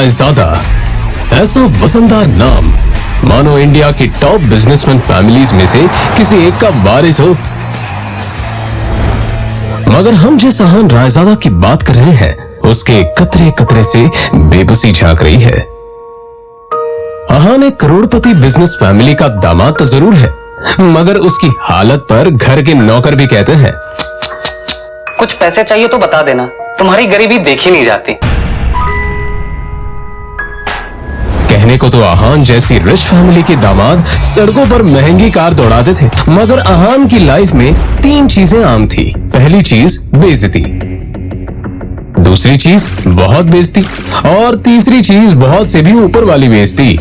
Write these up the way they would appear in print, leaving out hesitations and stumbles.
रायजादा, ऐसा वजनदार नाम मानो इंडिया की टॉप बिजनेसमैन फैमिलीज में से किसी एक का वारिस हो। मगर हम जिस अहान रायजादा की बात कर रहे हैं उसके कतरे कतरे से बेबसी झांक रही है। अहान एक करोड़पति बिजनेस फैमिली का दामाद तो जरूर है, मगर उसकी हालत पर घर के नौकर भी कहते हैं, कुछ पैसे चाहिए तो बता देना, तुम्हारी गरीबी देखी नहीं जाती। कहने को तो अहान जैसी रिच फैमिली के दामाद सड़कों पर महंगी कार दौड़ाते थे, मगर अहान की लाइफ में 3 चीजें आम थी। पहली चीज बेइज्जती, दूसरी चीज बहुत बेइज्जती और तीसरी चीज बहुत से भी ऊपर वाली बेइज्जती।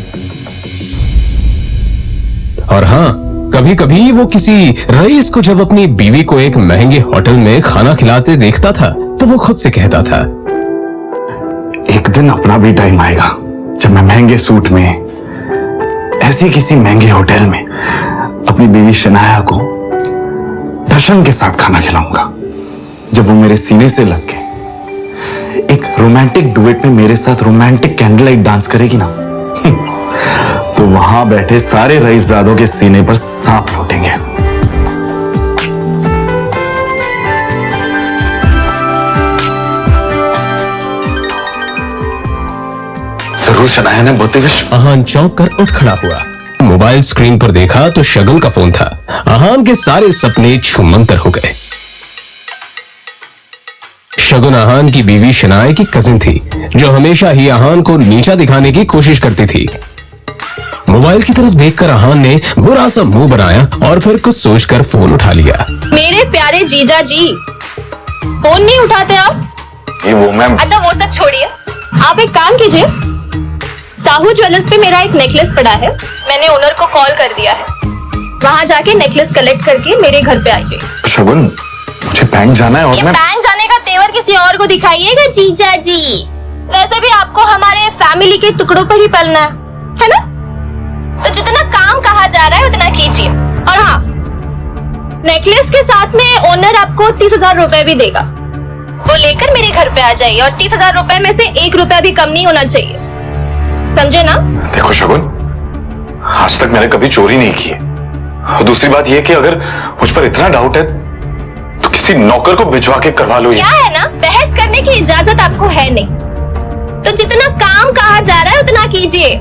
और हाँ, कभी कभी वो किसी रईस को जब अपनी बीवी को एक महंगे होटल में खाना खिलाते देखता था तो वो खुद से कहता था, एक दिन अपना भी टाइम आएगा जब मैं महंगे सूट में ऐसी किसी महंगे होटल में अपनी बीवी शनाया को दर्शन के साथ खाना खिलाऊंगा। जब वो मेरे सीने से लग के एक रोमांटिक डुएट में मेरे साथ रोमांटिक कैंडल लाइट डांस करेगी ना तो वहां बैठे सारे रईसजादों के सीने पर सांप लौटेंगे। जरूर शनाया ने बहुत अहान चौंक कर उठ खड़ा हुआ। मोबाइल स्क्रीन पर देखा तो शगुन का फोन था। अहान के सारे सपने छूमंतर हो गए। शगुन अहान की बीवी शनाया की कजिन थी जो हमेशा ही अहान को नीचा दिखाने की कोशिश करती थी। मोबाइल की तरफ देखकर अहान ने बुरा सा मुंह बनाया और फिर कुछ सोचकर फोन उठा लिया। मेरे प्यारे जीजा जी, फोन नहीं उठाते आप? ये वो मैम। अच्छा वो सब छोड़िए, आप एक काम कीजिए, साहू ज्वेलर्स पे मेरा एक नेकलेस पड़ा है, मैंने ओनर को कॉल कर दिया है, वहाँ जाके नेकलेस कलेक्ट करके मेरे घर पे आइए। शगुन, मुझे बैंक जाना है और मैं बैंक जाने का तेवर किसी और को दिखाइएगा जीजा जी। वैसे भी आपको हमारे फैमिली के टुकड़ों पर ही पलना है ना? तो जितना काम कहा जा रहा है उतना कीजिए। और हाँ, नेकलेस के साथ में ओनर आपको 30,000 रुपए भी देगा, वो लेकर मेरे घर पे आ जाइए और 30,000 रुपए में से 1 रुपया भी कम नहीं होना चाहिए, समझे ना? देखो शगुन, आज तक मैंने कभी चोरी नहीं की है। और दूसरी बात यह कि अगर मुझ पर इतना डाउट है तो किसी नौकर को भिजवा के करवा लो। क्या है ना, बहस करने की इजाजत आपको है नहीं, तो जितना काम कहा जा रहा है उतना कीजिए।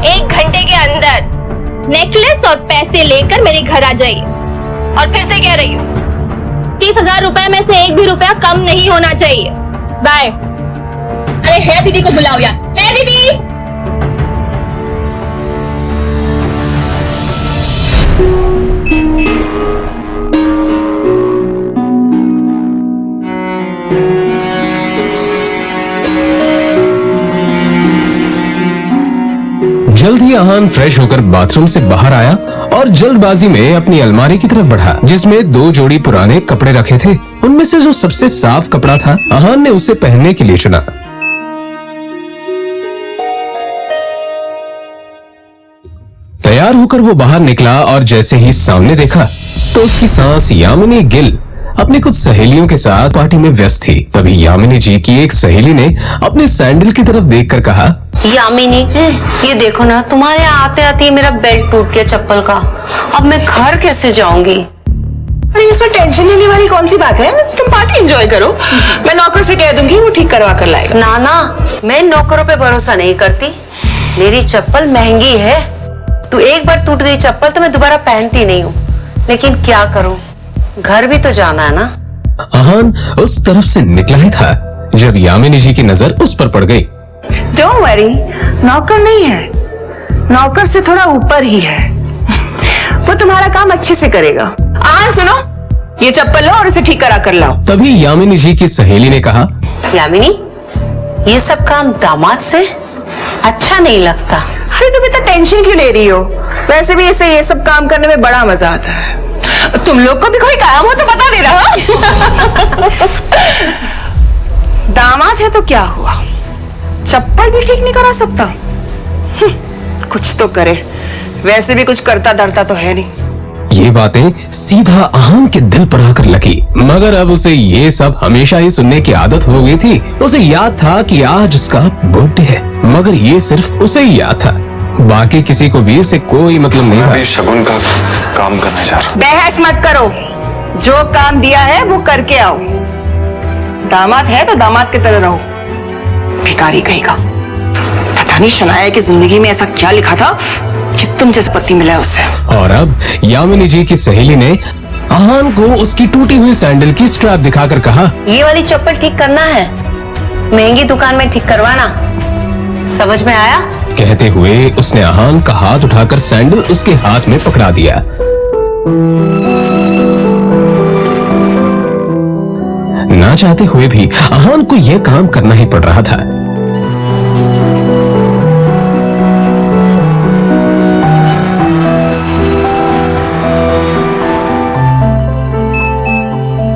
1 घंटे के अंदर नेकलेस और पैसे लेकर मेरे घर आ जाइए। और फिर से कह रही हूँ, 30,000 रुपए में से 1 भी रुपया कम नहीं होना चाहिए। बाय। अरे है दीदी को बुलाओ यार, है दीदी। जल्द ही अहान फ्रेश होकर बाथरूम से बाहर आया और जल्दबाजी में अपनी अलमारी की तरफ बढ़ा जिसमें 2 जोड़ी पुराने कपड़े रखे थे। उनमें से जो सबसे साफ कपड़ा था अहान ने उसे पहनने के लिए चुना। तैयार होकर वो बाहर निकला और जैसे ही सामने देखा तो उसकी सांस यामिनी गिल अपनी कुछ सहेलियों के साथ पार्टी में व्यस्त थी। तभी यामिनी जी की एक सहेली ने अपने सैंडल की तरफ देखकर कहा, यामिनी, ये देखो ना, तुम्हारे आते आते मेरा बेल्ट टूट गया चप्पल का। अब मैं घर कैसे जाऊंगी? अरे इसमें टेंशन लेने वाली कौन सी बात है? तुम पार्टी एंजॉय करो, मैं नौकर से कह दूंगी, वो ठीक करवा कर लाएगा। ना ना, मैं नौकरों पे भरोसा नहीं करती। मेरी चप्पल महंगी है, तू एक बार टूट गई चप्पल तो मैं दोबारा पहनती नहीं हूँ। लेकिन क्या करूँ, घर भी तो जाना है ना। अहान उस तरफ से निकला ही था जब यामिनी जी की नजर उस पर पड़ गई। डोंट वरी, नौकर नहीं है, नौकर से थोड़ा ऊपर ही है, वो तुम्हारा काम अच्छे से करेगा। सुनो, ये चप्पल लो और इसे ठीक करा कर लाओ। तभी यामिनी जी की सहेली ने कहा, यामिनी, ये सब काम दामाद से अच्छा नहीं लगता। अरे तुम इतना टेंशन क्यों ले रही हो? वैसे भी ऐसे ये सब काम करने में बड़ा मजा आता है। तुम लोग को भी कोई काम हो तो बता दे रहा। दामाद है तो क्या हुआ, चप्पल भी ठीक नहीं करा सकता? कुछ तो करे, वैसे भी कुछ करता धरता तो है नहीं। ये बातें सीधा अहान के दिल पर आकर लगी, मगर अब उसे ये सब हमेशा ही सुनने की आदत हो गई थी। उसे याद था कि आज उसका बर्थडे है, मगर ये सिर्फ उसे ही याद था, बाकी किसी को भी इससे कोई मतलब नहीं था। शगुन का काम करने जा रहा। बहस मत करो, जो काम दिया है वो करके आओ। दामाद है तो दामाद की तरह रहो, भिखारी कहेगा। पता नहीं शनाया की जिंदगी में ऐसा क्या लिखा था कि तुम जैसा पति मिला है उससे। और अब यामिनी जी की सहेली ने अहान को उसकी टूटी हुई सैंडल की स्ट्रैप दिखाकर कहा, ये वाली चप्पल ठीक करना है, महंगी दुकान में ठीक करवाना, समझ में आया? कहते हुए उसने अहान का हाथ उठाकर सैंडल उसके हाथ में पकड़ा दिया। ना चाहते हुए भी अहान को यह काम करना ही पड़ रहा था।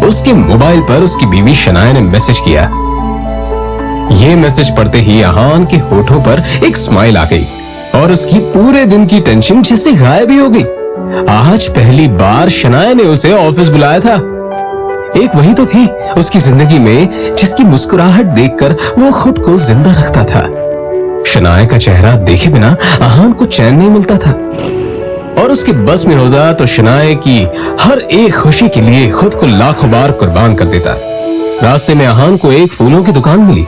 उसके मोबाइल पर उसकी बीवी शनाया ने मैसेज किया। ये मैसेज पढ़ते ही अहान के होठों पर एक स्माइल आ गई और उसकी पूरे दिन की टेंशन जैसे गायब ही हो गई। आज पहली बार शनाया ने उसे ऑफिस बुलाया था। एक वही तो थी उसकी जिंदगी में जिसकी मुस्कुराहट देखकर वो खुद को जिंदा रखता था। शनाया का चेहरा देखे बिना अहान को चैन नहीं मिलता था और उसके बस में होता तो शनाया की हर एक खुशी के लिए खुद को लाखों बार कुर्बान कर देता। रास्ते में अहान को एक फूलों की दुकान मिली।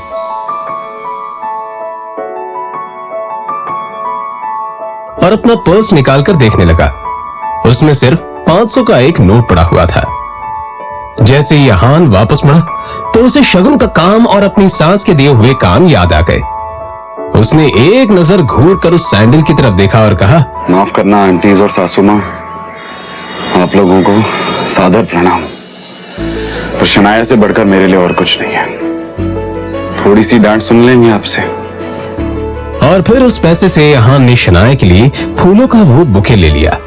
और अपना पर्स निकालकर देखने लगा। उसमें सिर्फ 500 का एक नोट पड़ा हुआ था। जैसे ही अहान वापस मुड़ा तो उसे शगुन का काम और अपनी सास के दिए हुए काम याद आ गए। उसने एक नजर घूरकर उस सैंडल की तरफ देखा और कहा, माफ करना आंटीज और सासू माँ, आप लोगों को सादर प्रणाम। पर शनाया से बढ़कर मेरे लिए और कुछ नहीं है। थोड़ी सी डांट सुन लेंगे आपसे। और फिर उस पैसे से अहान ने शनाया के लिए फूलों का वो बुके ले लिया।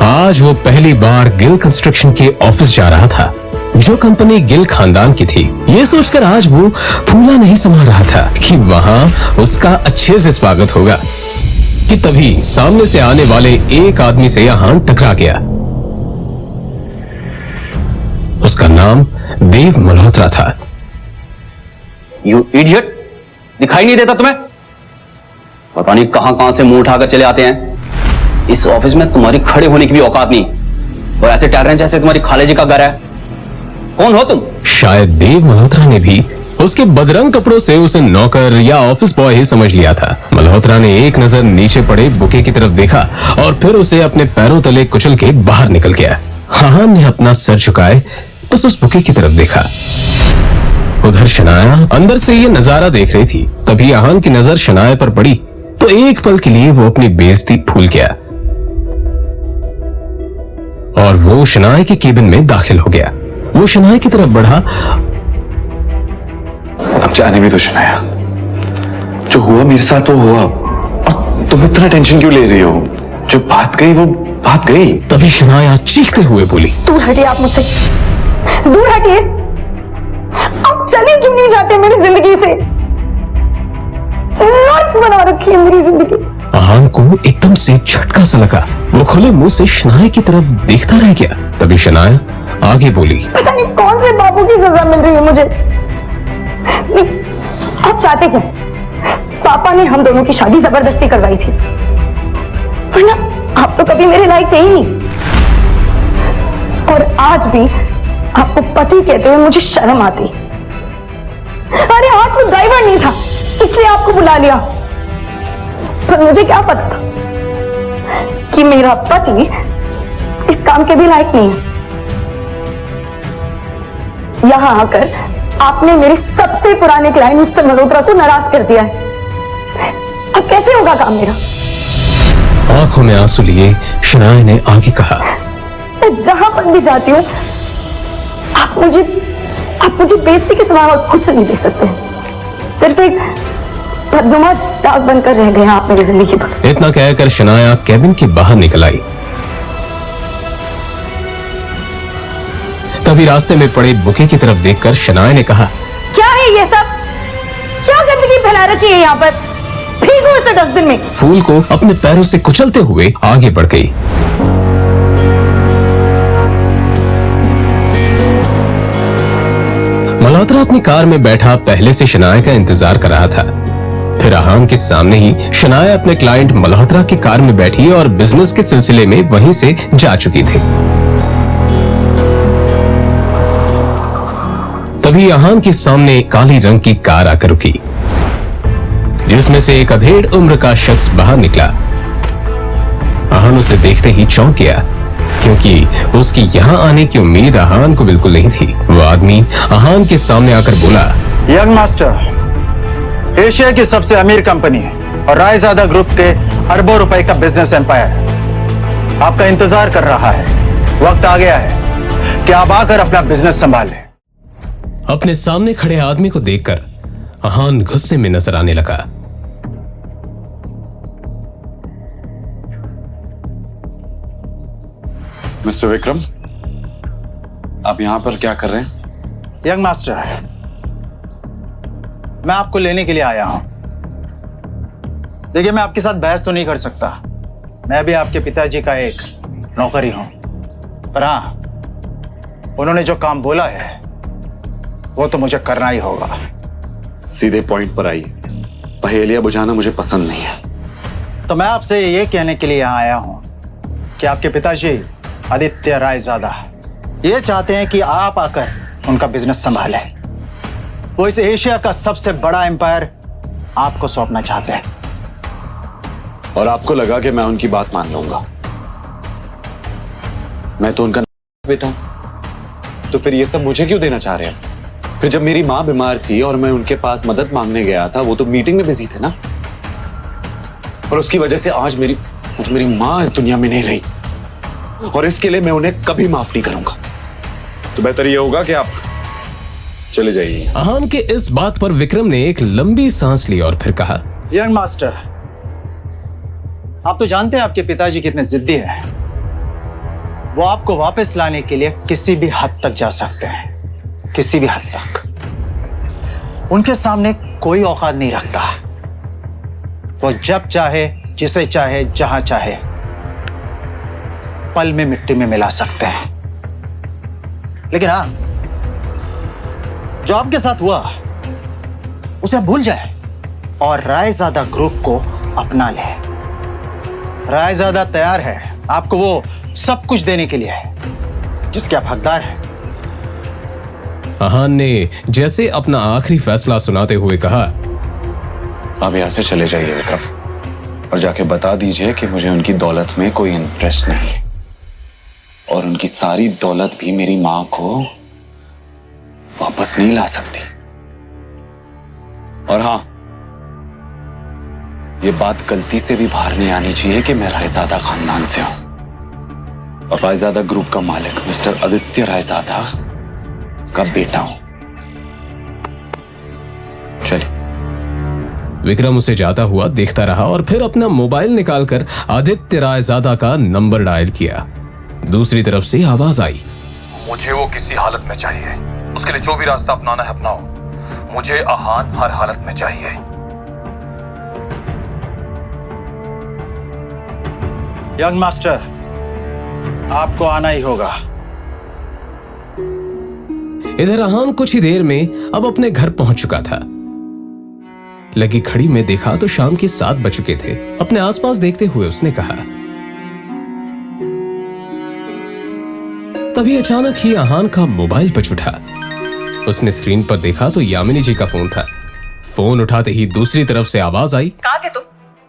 आज वो पहली बार गिल कंस्ट्रक्शन के ऑफिस जा रहा था, जो कंपनी गिल खानदान की थी। ये सोचकर आज वो फूला नहीं संभाल रहा था कि वहां उसका अच्छे से स्वागत होगा कि तभी सामने से आने वाले एक आदमी से अहान टकरा गया। उसका नाम देव मल्होत्रा था। यू इडियट, दिखाई नहीं देता तुम्हें? पता नहीं कहां से मुंह उठाकर चले आते हैं। इस ऑफिस में तुम्हारी खड़े होने की भी औकात नहीं, और ऐसे टहल रहे हैं जैसे तुम्हारी खाले जी का घर है। कौन हो तुम? शायद देव मल्होत्रा ने भी उसके बदरंग कपड़ों से उसे नौकर या ऑफिस बॉय ही समझ लिया था। मल्होत्रा ने एक नजर नीचे पड़े बुके की तरफ देखा और फिर उसे अपने पैरों तले कुचल के बाहर निकल गया। अहान ने अपना सर झुकाए बस उस बुके की तरफ देखा। उधर शनाया अंदर से ये नजारा देख रही थी। तभी अहान की नजर शनाया पर पड़ी तो एक पल के लिए वो अपनी बेइज्जती भूल गया और वो शनाया के केबिन में दाखिल हो गया। वो शनाया की तरफ बढ़ा। अब जाने भी तो शनाया, जो हुआ मेरे साथ वो हुआ। और तुम इतना टेंशन क्यों ले रही हो? जो बात गई वो बात गई। तभी शनाया चीखते हुए बोली, दूर हटिए आप मुझसे, दूर हटिए। आप चले क्यों नहीं जाते मेरी जिंदगी से? नर्क बना रखी है मेरी जिंदगी। अहान को एकदम से झटका सा लगा। वो खुले मुंह से शनाया की तरफ देखता रह गया। तभी शनाया आगे बोली, पता नहीं कौन से बाबू की सजा मिल रही है मुझे। आप चाहते क्या? पापा ने हम दोनों की शादी जबरदस्ती करवाई थी, वरना आप तो कभी मेरे लायक थे ही नहीं। और आज भी आपको पति कहते हुए मुझे शर्म आती। अरे आज तो ड्राइवर नहीं था इसलिए आपको बुला लिया, पर मुझे क्या पता था कि मेरा पति इस काम के भी लायक नहीं है। यहां आकर आपने मेरे सबसे पुराने क्लाइंट मिस्टर मल्होत्रा को नाराज कर दिया है। अब कैसे होगा काम मेरा? आंखों में आंसू लिए शनाया ने आगे कहा, मैं जहां पर भी जाती हूँ आप मुझे बेइज्जती के सिवा और कुछ नहीं दे सकते। सिर्फ एक बदनुमा दाग बनकर रह गए आप मेरी जिंदगी पर। इतना कहकर शनाया केबिन के बाहर निकल आई। तभी रास्ते में पड़े बुके की तरफ देखकर शनाया ने कहा, क्या है ये सब? क्या गंदगी फैला रखी है यहाँ पर? फेंको इसे डस्टबिन में। फूल को अपने पैरों से कुचलते हुए आगे बढ़ गई। मल्होत्रा अपनी कार में बैठा पहले से शनाया का इंतजार कर रहा था। फिर आहान के सामने ही शनाया अपने क्लाइंट मल्होत्रा की कार में बैठी और बिजनेस के सिलसिले में वहीं से जा चुकी थी। तभी आहान के सामने काली रंग की कार आकर रुकी, जिसमें से एक अधेड़ उम्र का शख्स बाहर निकला। आहान उसे देखते ही चौंक गया, क्योंकि उसकी यहाँ आने की उम्मीद आहान को बिल्कुल नहीं थी। वो आदमी आहान के सामने आकर बोला, यंग मास्टर, एशिया की सबसे अमीर कंपनी और रायजादा ग्रुप के अरबों रुपए का बिजनेस एम्पायर आपका इंतजार कर रहा है। वक्त आ गया है कि आप आकर अपना बिजनेस संभालें। अपने सामने खड़े आदमी को देखकर आहान गुस्से में नजर आने लगा। मिस्टर विक्रम, आप यहां पर क्या कर रहे हैं? यंग मास्टर, मैं आपको लेने के लिए आया हूं। देखिए, मैं आपके साथ बहस तो नहीं कर सकता, मैं भी आपके पिताजी का एक नौकर ही हूं, पर हां, उन्होंने जो काम बोला है वो तो मुझे करना ही होगा। सीधे पॉइंट पर आइए, पहेलियां बुझाना मुझे पसंद नहीं है। तो मैं आपसे ये कहने के लिए यहाँ आया हूं कि आपके पिताजी आदित्य रायजादा ये चाहते हैं कि आप आकर उनका बिजनेस संभालें। वो इस एशिया का सबसे बड़ा एम्पायर आपको सौंपना चाहते हैं। और आपको लगा कि मैं उनकी बात मान लूंगा? मैं तो उनका बेटा हूं, तो फिर ये सब मुझे क्यों देना चाह रहे हैं? फिर जब मेरी माँ बीमार थी और मैं उनके पास मदद मांगने गया था, वो तो मीटिंग में बिजी थे ना, और उसकी वजह से आज मेरी माँ इस दुनिया में नहीं रही, और इसके लिए मैं उन्हें कभी माफ नहीं करूंगा। तो बेहतर ये होगा कि आप चले जाइए। आहान के इस बात पर विक्रम ने एक लंबी सांस ली और फिर कहा, यंग मास्टर, आप तो जानते हैं आपके पिताजी कितने जिद्दी हैं। वो आपको वापस लाने के लिए किसी भी हद तक जा सकते हैं, किसी भी हद तक। उनके सामने कोई औकात नहीं रखता। वो जब चाहे, जिसे चाहे, जहां चाहे पल में मिट्टी में मिला सकते हैं। लेकिन हाँ, जो आपके साथ हुआ उसे भूल जाए और रायजादा ग्रुप को अपना ले। रायजादा तैयार है आपको वो सब कुछ देने के लिए जिसके आप हकदार हैं। आहान ने जैसे अपना आखिरी फैसला सुनाते हुए कहा, आप यहां से चले जाइए विक्रम, और जाके बता दीजिए कि मुझे उनकी दौलत में कोई इंटरेस्ट नहीं है, और उनकी सारी दौलत भी मेरी मां को वापस नहीं ला सकती। और हां, ये बात गलती से भी बाहर नहीं आनी चाहिए कि मैं रायजादा खानदान से हूं, और रायजादा ग्रुप का मालिक मिस्टर आदित्य रायजादा का बेटा हूं। चलिए। विक्रम उसे जाता हुआ देखता रहा और फिर अपना मोबाइल निकालकर आदित्य रायजादा का नंबर डायल किया। दूसरी तरफ से आवाज आई, मुझे वो किसी हालत में चाहिए। उसके लिए जो भी रास्ता अपनाना है अपनाओ। मुझे आहान हर हालत में चाहिए। यंग मास्टर, आपको आना ही होगा। इधर आहान कुछ ही देर में अब अपने घर पहुंच चुका था। लगी घड़ी में देखा तो शाम के 7 बज चुके थे। अपने आसपास देखते हुए उसने कहा, तभी अचानक ही आहान का मोबाइल बज उठा। उसने स्क्रीन पर देखा तो यामिनी जी का फोन था। फोन उठाते ही दूसरी तरफ से आवाज आई, कहाँ थे तुम?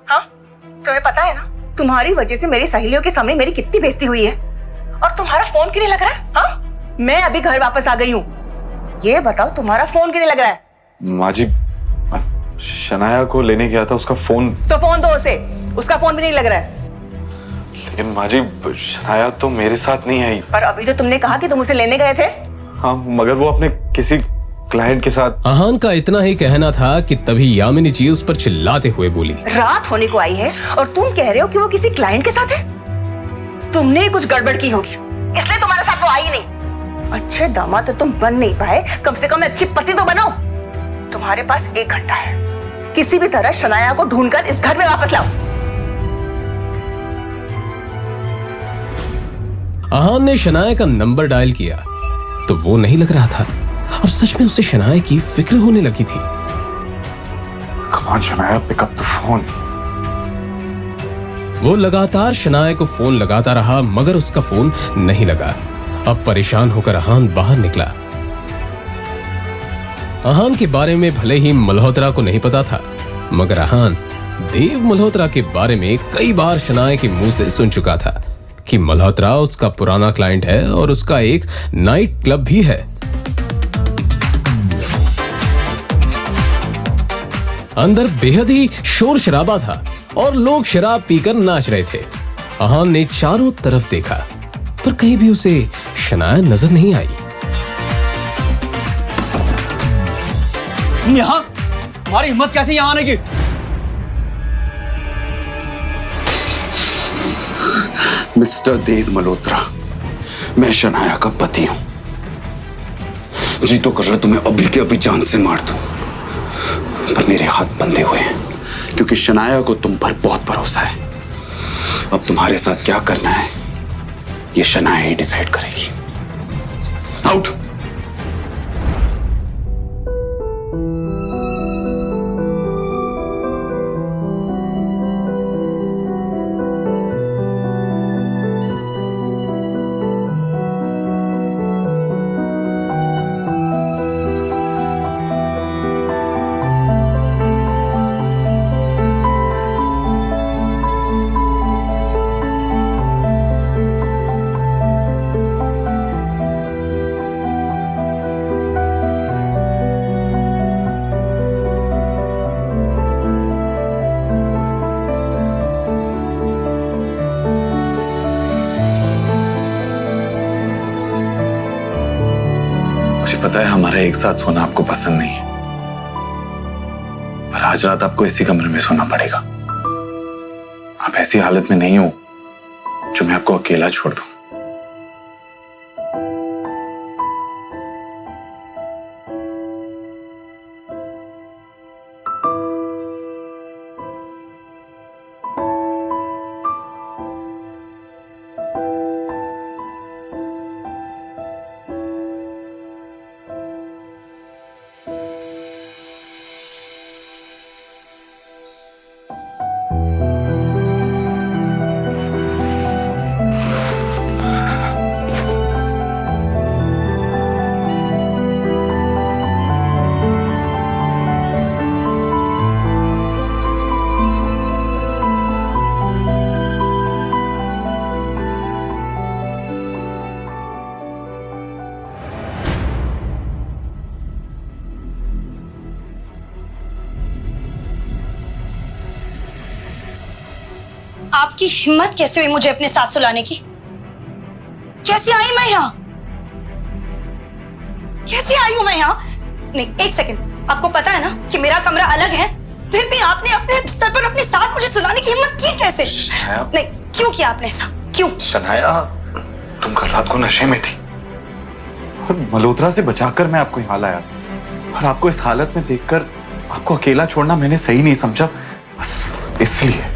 हाँ, तुम्हें पता है ना, तुम्हारी वजह से मेरी सहेलियों के सामने मेरी कितनी बेइज्जती हुई है, और तुम्हारा फोन क्यों नहीं लग रहा है? हाँ, मैं अभी घर वापस आ गई हूँ। ये बताओ, तुम्हारा फोन क्यों नहीं लग रहा है? माँ जी, शनाया को लेने गया था, उसका फोन। तो फोन दो उसे, उसका फोन भी नहीं लग रहा है। लेकिन माँ जी, शनाया तो मेरे साथ नहीं आई। पर अभी तो तुमने कहा कि तुम उसे लेने गए थे। हाँ, मगर वो अपने किसी क्लाइंट के साथ। आहान का इतना ही कहना था कि तभी यामिनी जी उस पर चिल्लाते हुए बोली, रात होने को आई है और तुम कह रहे हो कि वो किसी क्लाइंट के साथ है। तुमने कुछ गड़बड़ की होगी, इसलिए तुम्हारे साथ वो आई नहीं। अच्छे दामाद तो तुम बन नहीं पाए, कम से कम अच्छी पति तो बनो। तुम्हारे पास 1 घंटा है, किसी भी तरह शनाया को ढूंढकर इस घर में वापस लाओ। आहान ने शनाया का नंबर डायल किया तो वो नहीं लग रहा था। अब सच में उसे शनाया की फिक्र होने लगी थी। Come on, Shanaya, pick up the phone. वो लगातार शनाया को फोन लगाता रहा मगर उसका फोन नहीं लगा। अब परेशान होकर अहान बाहर निकला। अहान के बारे में भले ही मल्होत्रा को नहीं पता था मगर अहान देव मल्होत्रा के बारे में कई बार शनाया के मुंह से सुन चुका था कि मल्होत्रा उसका पुराना क्लाइंट है और उसका एक नाइट क्लब भी है। अंदर बेहद ही शोर शराबा था और लोग शराब पीकर नाच रहे थे। अहान ने चारों तरफ देखा पर कहीं भी उसे शनाया नजर नहीं आई। यहाँ हमारी हिम्मत कैसे यहाँ आने की? मिस्टर देव मल्होत्रा, मैं शनाया का पति हूं। जी तो कर रहा तुम्हें अभी के अभी जान से मार दूं, पर मेरे हाथ बंधे हुए हैं क्योंकि शनाया को तुम पर बहुत भरोसा है। अब तुम्हारे साथ क्या करना है ये शनाया ही डिसाइड करेगी। आउट। पता है हमारा एक साथ सोना आपको पसंद नहीं है, पर आज रात आपको इसी कमरे में सोना पड़ेगा। आप ऐसी हालत में नहीं हो जो मैं आपको अकेला छोड़ दूं। आपकी हिम्मत कैसे हुई मुझे अपने साथ सुलाने की? कैसे आई मैं यहाँ? कैसे आई हूं मैं यहाँ? नहीं, एक सेकंड। आपको पता है ना कि मेरा कमरा अलग है, फिर भी आपने अपने बिस्तर पर अपने साथ मुझे सुलाने की हिम्मत की कैसे? नहीं, क्यों किया आपने ऐसा? क्यों? शनाया, तुम कल रात को नशे में थी और मल्होत्रा से बचाकर मैं आपको यहाँ लाया, और आपको इस हालत में देखकर आपको अकेला छोड़ना मैंने सही नहीं समझा, बस इसलिए।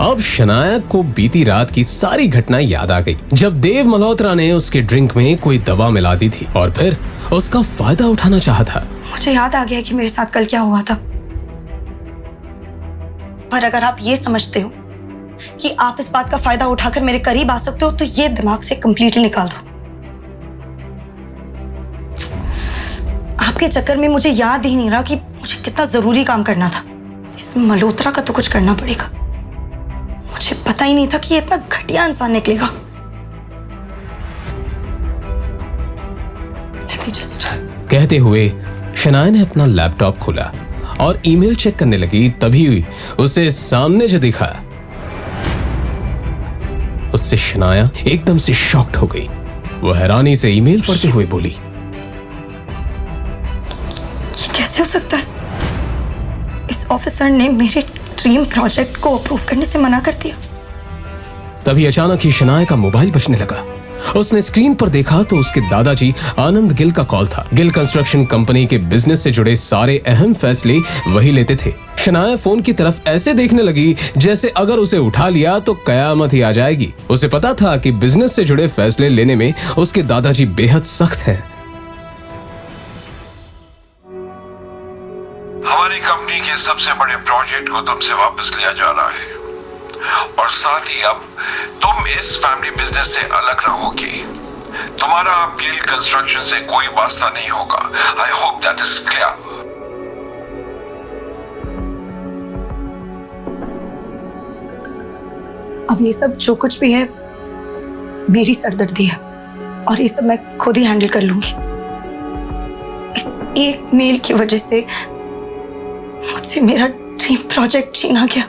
अब शनाया को बीती रात की सारी घटना याद आ गई जब देव मल्होत्रा ने उसके ड्रिंक में कोई दवा मिला दी थी और फिर उसका फायदा उठाना चाहा था। मुझे याद आ गया कि मेरे साथ कल क्या हुआ था, पर अगर आप ये समझते हो कि आप इस बात का फायदा उठाकर मेरे करीब आ सकते हो तो ये दिमाग से कंप्लीटली निकाल दो। आपके चक्कर में मुझे याद ही नहीं रहा कि मुझे कितना जरूरी काम करना था। इस मल्होत्रा का तो कुछ करना पड़ेगा। मुझे पता ही नहीं था कि ये इतना घटिया इंसान निकलेगा। कहते हुए शनाया ने अपना लैपटॉप खोला और ईमेल चेक करने लगी, तभी उसे सामने जो दिखा उससे शनाया एकदम से शॉक्ड हो गई। वो हैरानी से ईमेल पढ़ते हुए बोली, ये कैसे हो सकता है? इस ऑफिसर ने मेरे ड्रीम प्रोजेक्ट को अप्रूव करने से मना कर दिया। तभी अचानक ही शनाया का मोबाइल बजने लगा उसने स्क्रीन पर देखा तो उसके दादाजी आनंद गिल का कॉल था। गिल कंस्ट्रक्शन कंपनी के बिजनेस से जुड़े सारे अहम फैसले वही लेते थे। शनाया फोन की तरफ ऐसे देखने लगी जैसे अगर उसे उठा लिया तो कयामत ही आ जाएगी। उसे पता था कि बिजनेस से जुड़े फैसले लेने में उसके दादाजी बेहद सख्त हैं। हमारी कंपनी के सबसे बड़े प्रोजेक्ट को तुमसे वापस लिया जा रहा है और साथ ही अब तुम इस फैमिली बिजनेस से अलग रहोगी। तुम्हारा अब गिल कंस्ट्रक्शन से कोई वास्ता नहीं होगा। I hope that is clear. अब ये सब जो कुछ भी है मेरी सरदर्दी है और ये सब मैं खुद ही हैंडल कर लूंगी। इस एक मेल की वजह से मुझसे मेरा ड्रीम प्रोजेक्ट छीना गया।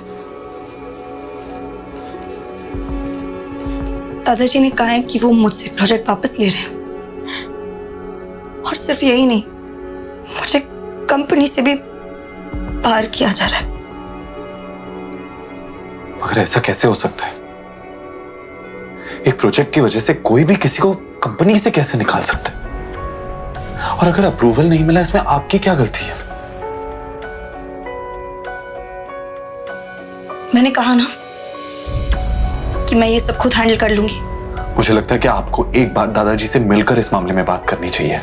दादाजी ने कहा है कि वो मुझसे प्रोजेक्ट वापस ले रहे हैं और सिर्फ यही नहीं, मुझे कंपनी से भी बाहर किया जा रहा है। मगर ऐसा कैसे हो सकता है? एक प्रोजेक्ट की वजह से कोई भी किसी को कंपनी से कैसे निकाल सकता है? और अगर अप्रूवल नहीं मिला, इसमें आपकी क्या गलती है? मैंने कहा ना कि मैं ये सब खुद हैंडल कर लूंगी। मुझे लगता है कि आपको एक बार दादाजी से मिलकर इस मामले में बात करनी चाहिए।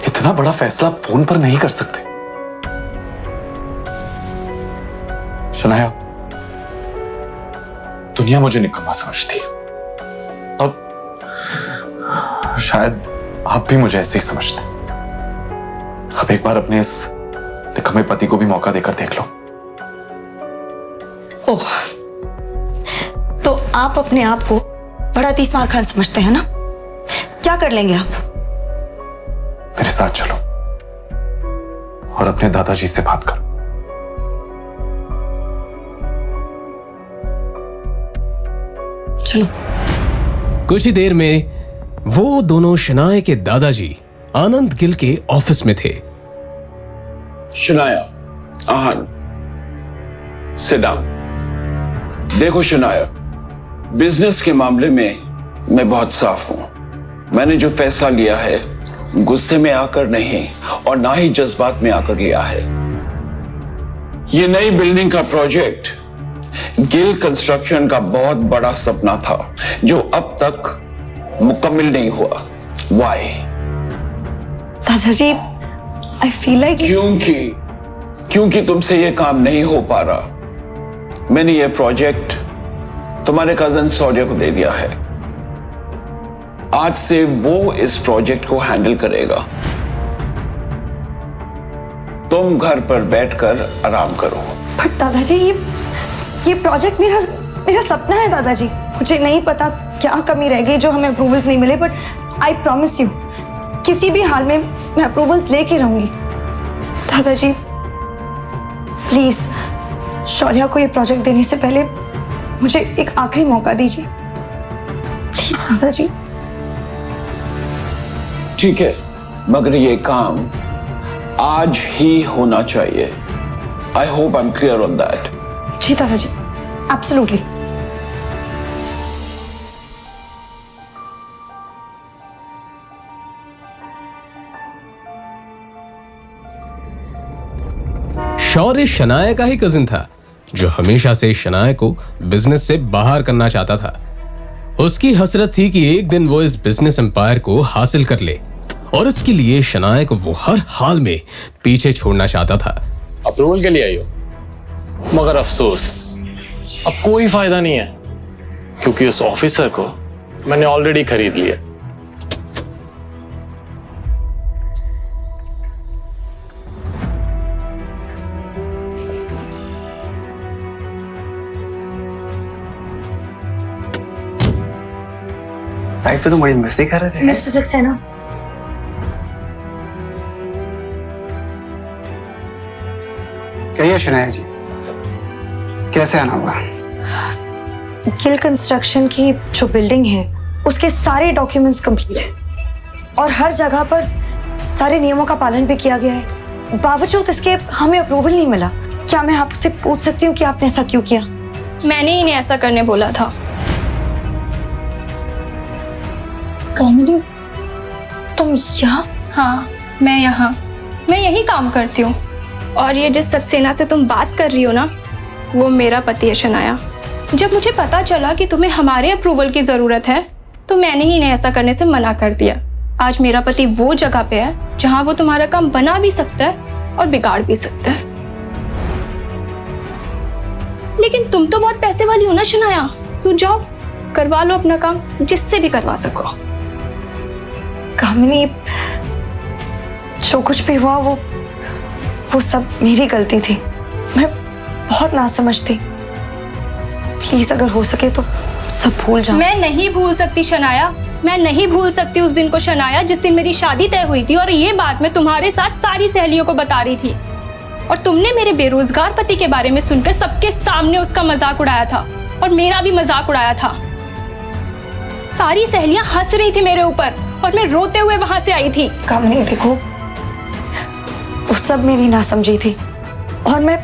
इतना बड़ा फैसला फोन पर नहीं कर सकते। शनाया, दुनिया मुझे निकम्मा समझती है और शायद आप भी मुझे ऐसे ही समझते हैं। अब एक बार अपने इस निकम्मे पति को भी मौका देकर देख लो। ओह, तो आप अपने आप को बड़ा तीसमार खान समझते हैं ना? क्या कर लेंगे आप? मेरे साथ चलो और अपने दादाजी से बात करो। चलो। कुछ ही देर में वो दोनों शनाया के दादाजी आनंद गिल के ऑफिस में थे। Shanaya, Aahan, sit down. देखो शनाया, बिजनेस के मामले में मैं बहुत साफ हूं। मैंने जो फैसला लिया है गुस्से में आकर नहीं और ना ही जज्बात में आकर लिया है। ये नई बिल्डिंग का प्रोजेक्ट गिल कंस्ट्रक्शन का बहुत बड़ा सपना था जो अब तक मुकम्मल नहीं हुआ। Why? दादाजी, I feel like क्योंकि तुमसे ये काम नहीं हो पा रहा। मैंने ये प्रोजेक्ट तुम्हारे कजन शौर्य को दे दिया है। आज से वो इस प्रोजेक्ट को हैंडल करेगा। तुम घर पर बैठकर आराम करो। पर दादाजी, ये प्रोजेक्ट मेरा सपना है दादाजी। मुझे नहीं पता क्या कमी रह गई जो हमें अप्रूवल्स नहीं मिले, बट आई प्रॉमिस यू किसी भी हाल में मैं अप्रूवल्स लेके रहूंगी। दादाजी प्लीज शौर्या को ये प्रोजेक्ट देने से पहले मुझे एक आखिरी मौका दीजिए प्लीज दादाजी। ठीक है, मगर ये काम आज ही होना चाहिए। I hope I am clear on that. जी दादाजी, एब्सोल्युटली। शौर्य शनाया का ही कजिन था जो हमेशा से शनाया को बिजनेस से बाहर करना चाहता था। उसकी हसरत थी कि एक दिन वो इस बिजनेस एम्पायर को हासिल कर ले और इसके लिए शनाया को वो हर हाल में पीछे छोड़ना चाहता था। अप्रूवल के लिए आई हो, मगर अफसोस अब कोई फायदा नहीं है क्योंकि उस ऑफिसर को मैंने ऑलरेडी खरीद लिया। लाइफ पे तो बड़ी मस्ती कर रहे थे। मिस्टर सक्सेना, कहिए शनाया जी, कैसे आना हुआ? गिल कंस्ट्रक्शन की जो बिल्डिंग है उसके सारे डॉक्यूमेंट्स कंप्लीट हैं और हर जगह पर सारे नियमों का पालन भी किया गया है। बावजूद इसके हमें अप्रूवल नहीं मिला। क्या मैं आपसे पूछ सकती हूँ कि आपने ऐसा क्यों किया? मैंने इन्हें ऐसा करने बोला था। कामिनी, तुम यहाँ? हाँ, मैं यहाँ, मैं यही काम करती हूँ। और ये जिस सक्सेना से तुम बात कर रही हो ना, वो मेरा पति है शनाया। जब मुझे पता चला कि तुम्हें हमारे अप्रूवल की ज़रूरत है, तो मैंने ही इन्हें ऐसा करने से मना कर दिया। आज मेरा पति वो जगह पे है जहाँ वो तुम्हारा काम बना भी सकता है और बिगाड़ भी सकता है। लेकिन तुम तो बहुत पैसे वाली हो ना शनाया, तू जाओ करवा लो अपना काम, जिससे भी करवा सको। कामिनी, जो कुछ भी हुआ वो सब मेरी गलती थी। मैं बहुत नासमझ थी। प्लीज अगर हो सके तो सब भूल जाओ। मैं नहीं भूल सकती शनाया, मैं नहीं भूल सकती उस दिन को शनाया, जिस दिन मेरी शादी तय हुई थी और ये बात मैं तुम्हारे साथ सारी सहेलियों को बता रही थी। और तुमने मेरे बेरोजगार पति के बारे में सुनकर सबके सामने उसका मजाक उड़ाया था और मेरा भी मजाक उड़ाया था। सारी सहेलियां हंस रही थी मेरे ऊपर और मैं रोते हुए वहां से आई थी। कामिनी देखो, वो सब मेरी नासमझी थी और मैं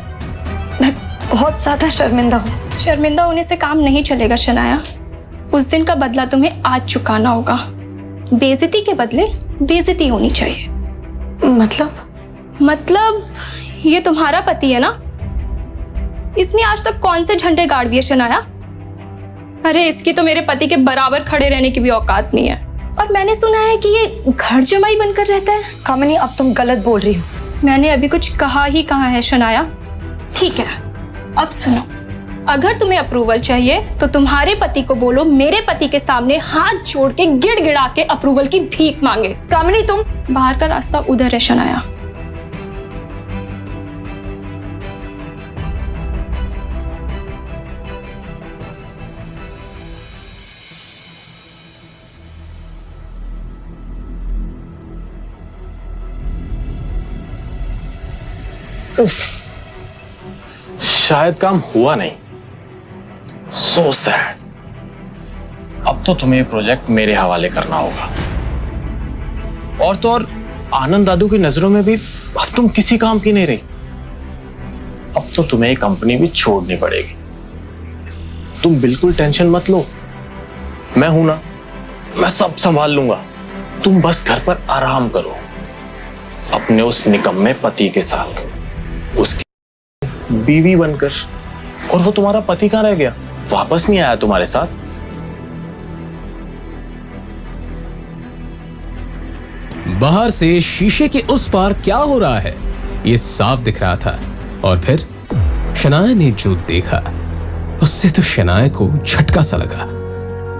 बहुत ज्यादा शर्मिंदा हूँ। शर्मिंदा होने से काम नहीं चलेगा शनाया। उस दिन का बदला तुम्हें आज चुकाना होगा। बेइज्जती के बदले बेइज्जती होनी चाहिए। मतलब ये तुम्हारा पति है ना, इसने आज तक कौन से झंडे गाड़ दिए शनाया? अरे इसकी तो मेरे पति के बराबर खड़े रहने की भी औकात नहीं है। और मैंने सुना है कि ये घर जमाई बनकर रहता है। कामिनी, अब तुम गलत बोल रही हो। मैंने अभी कुछ कहा ही कहा है शनाया। ठीक है, अब सुनो, अगर तुम्हें अप्रूवल चाहिए तो तुम्हारे पति को बोलो मेरे पति के सामने हाथ जोड़ के गिड़गिड़ा के अप्रूवल की भीख मांगे। कामिनी, तुम बाहर का रास्ता उधर है शनाया। शायद काम हुआ नहीं। So sad. अब तो तुम्हें ये प्रोजेक्ट मेरे हवाले करना होगा। और तो और आनंद दादू की नजरों में भी अब तुम किसी काम की नहीं रही। अब तो तुम्हें ये कंपनी भी छोड़नी पड़ेगी। तुम बिल्कुल टेंशन मत लो, मैं हूं ना, मैं सब संभाल लूंगा। तुम बस घर पर आराम करो अपने उस निकम्मे पति के साथ, उसकी बीवी बनकर। और वो तुम्हारा पति कहां रह गया? वापस नहीं आया तुम्हारे साथ? बाहर से शीशे के उस पार क्या हो रहा है ये साफ दिख रहा था। और फिर शनाया ने जो देखा उससे तो शनाया को झटका सा लगा।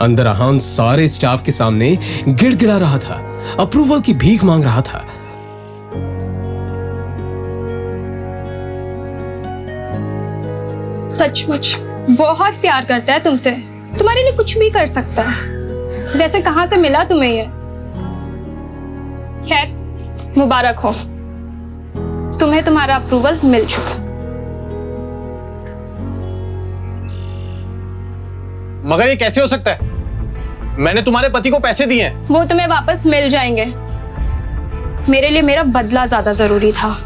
अंदर अहान सारे स्टाफ के सामने गिड़गिड़ा रहा था, अप्रूवल की भीख मांग रहा था। सचमुच बहुत प्यार करता है तुमसे, तुम्हारे लिए कुछ भी कर सकता है। वैसे कहां से मिला तुम्हें ये? खैर मुबारक हो, तुम्हें तुम्हारा अप्रूवल मिल चुका। मगर ये कैसे हो सकता है? मैंने तुम्हारे पति को पैसे दिए हैं। वो तुम्हें वापस मिल जाएंगे। मेरे लिए मेरा बदला ज्यादा जरूरी था।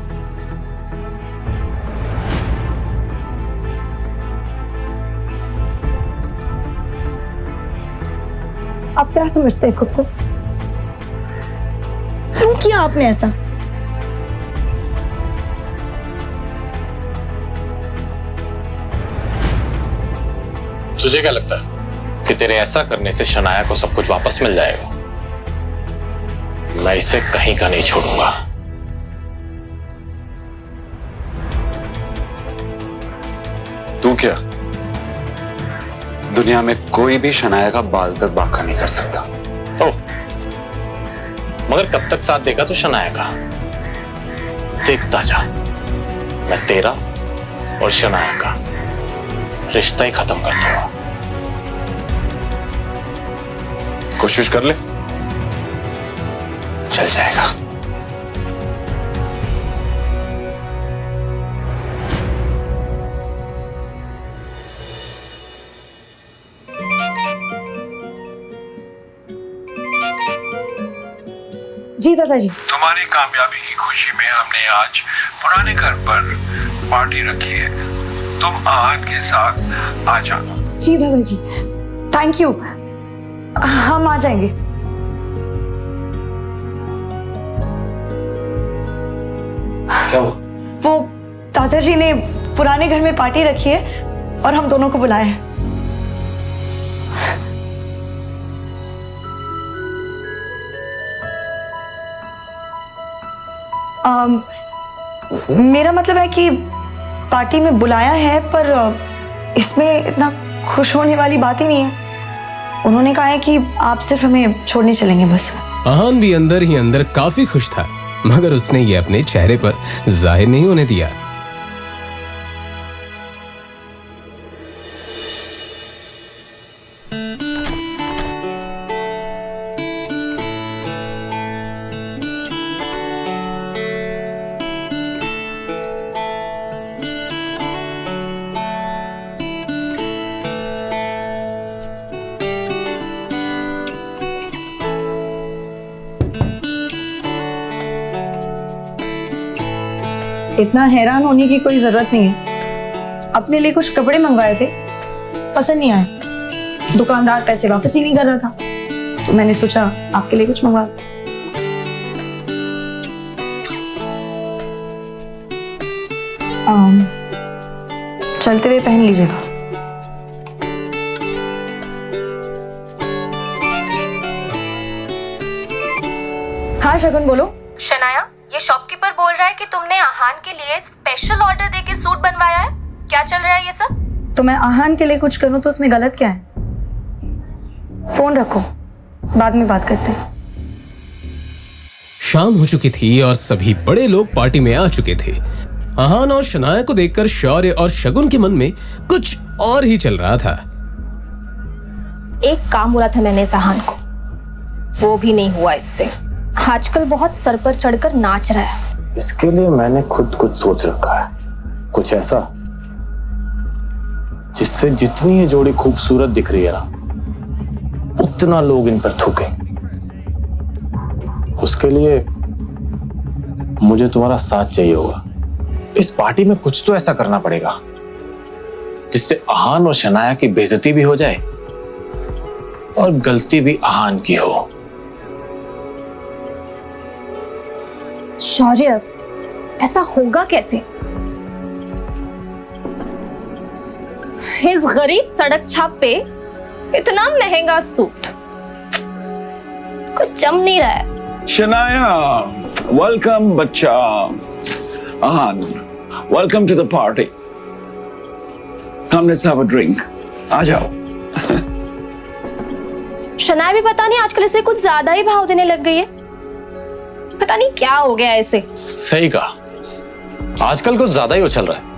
आप क्या समझते हैं खुद को? क्यों किया आपने ऐसा? तुझे क्या लगता है कि तेरे ऐसा करने से शनाया को सब कुछ वापस मिल जाएगा? मैं इसे कहीं का नहीं छोड़ूंगा। तू क्या? दुनिया में कोई भी शनाया का बाल तक बांका नहीं कर सकता। तो मगर कब तक साथ देगा तो शनाया का? देखता जा, मैं तेरा और शनाया का रिश्ता ही खत्म कर दूंगा। कोशिश कर ले, चल जाएगा। जी दादाजी। तुम्हारी कामयाबी की खुशी में हमने आज पुराने घर पर पार्टी रखी है। तुम आहान के साथ आ जाना। जी दादाजी, थैंक यू। हम आ जाएंगे। क्या हुआ? वो दादाजी ने पुराने घर में पार्टी रखी है और हम दोनों को बुलाया है। मेरा मतलब है कि पार्टी में बुलाया है, पर इसमें इतना खुश होने वाली बात ही नहीं है। उन्होंने कहा है कि आप सिर्फ हमें छोड़ने चलेंगे बस। आहान भी अंदर ही अंदर काफी खुश था, मगर उसने ये अपने चेहरे पर जाहिर नहीं होने दिया। इतना हैरान होने की कोई जरूरत नहीं है। अपने लिए कुछ कपड़े मंगवाए थे, पसंद नहीं आए। दुकानदार पैसे वापस ही नहीं कर रहा था, तो मैंने सोचा आपके लिए कुछ मंगवा। चलते हुए पहन लीजिएगा। हाँ शगुन बोलो। शनाया, ये शॉपकीपर बोल रहा है कि तुमने आहान के लिए स्पेशल ऑर्डर देके सूट बनवाया है। क्या चल रहा है ये सब? तो मैं आहान के लिए कुछ करूं तो उसमें गलत क्या है? फोन रखो, बाद में बात करते हैं। शाम हो चुकी थी और सभी बड़े लोग पार्टी में आ चुके थे। आहान और शनाया को देखकर शौर्य और शगुन के मन में कुछ और ही चल रहा था। एक काम बोला था मैंने इस आहान को, वो भी नहीं हुआ इससे। आजकल बहुत सर पर चढ़कर नाच रहा है। इसके लिए मैंने खुद कुछ सोच रखा है, कुछ ऐसा जिससे जितनी ये जोड़ी खूबसूरत दिख रही है ना, उतना लोग इन पर थूके। उसके लिए मुझे तुम्हारा साथ चाहिए होगा। इस पार्टी में कुछ तो ऐसा करना पड़ेगा जिससे आहान और शनाया की बेइज्जती भी हो जाए और गलती भी आहान की हो। शौर्य, ऐसा होगा कैसे? इस गरीब सड़क छाप पे इतना महंगा सूट कुछ जम नहीं रहा है। शनाया, वेलकम बच्चा। Aahan, welcome to the party. Come let's have a drink. आ जाओ। शनाया भी पता नहीं आजकल इसे कुछ ज्यादा ही भाव देने लग गई है। पता नहीं क्या हो गया ऐसे। सही कहा, आजकल कुछ ज्यादा ही उछल रहा है।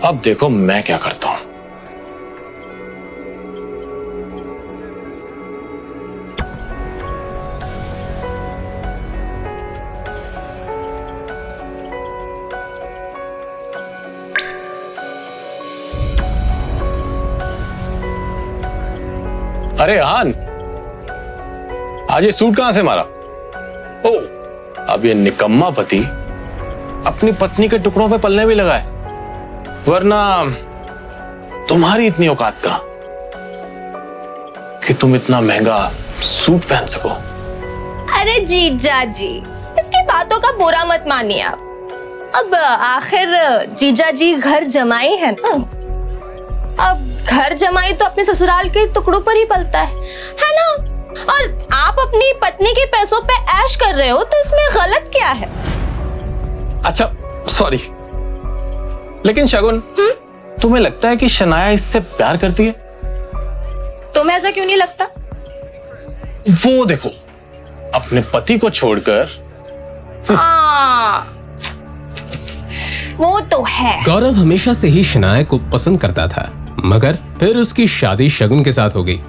अब देखो मैं क्या करता हूं। अरे आहान, आज ये सूट कहां से मारा? ओ, अब ये निकम्मा पति अपनी पत्नी के टुकड़ों पे पलने भी लगा है, वरना तुम्हारी इतनी औकात कहां कि तुम इतना महंगा सूट पहन सको। अरे जीजा जी, इसकी बातों का बुरा मत मानिए आप। अब आखिर जीजा जी घर जमाई है ना। अब घर जमाई तो अपने ससुराल के टुकड़ों पर ही पलता है ना? और आप अपनी पत्नी के पैसों पे ऐश कर रहे हो, तो इसमें गलत क्या है? अच्छा सॉरी, लेकिन शगुन, तुम्हें लगता है कि शनाया इससे प्यार करती है? तुम्हें ऐसा क्यों नहीं लगता? वो देखो, अपने पति को छोड़कर। हाँ, वो तो है। गौरव हमेशा से ही शनाया को पसंद करता था, मगर फिर उसकी शादी शगुन के साथ हो गई।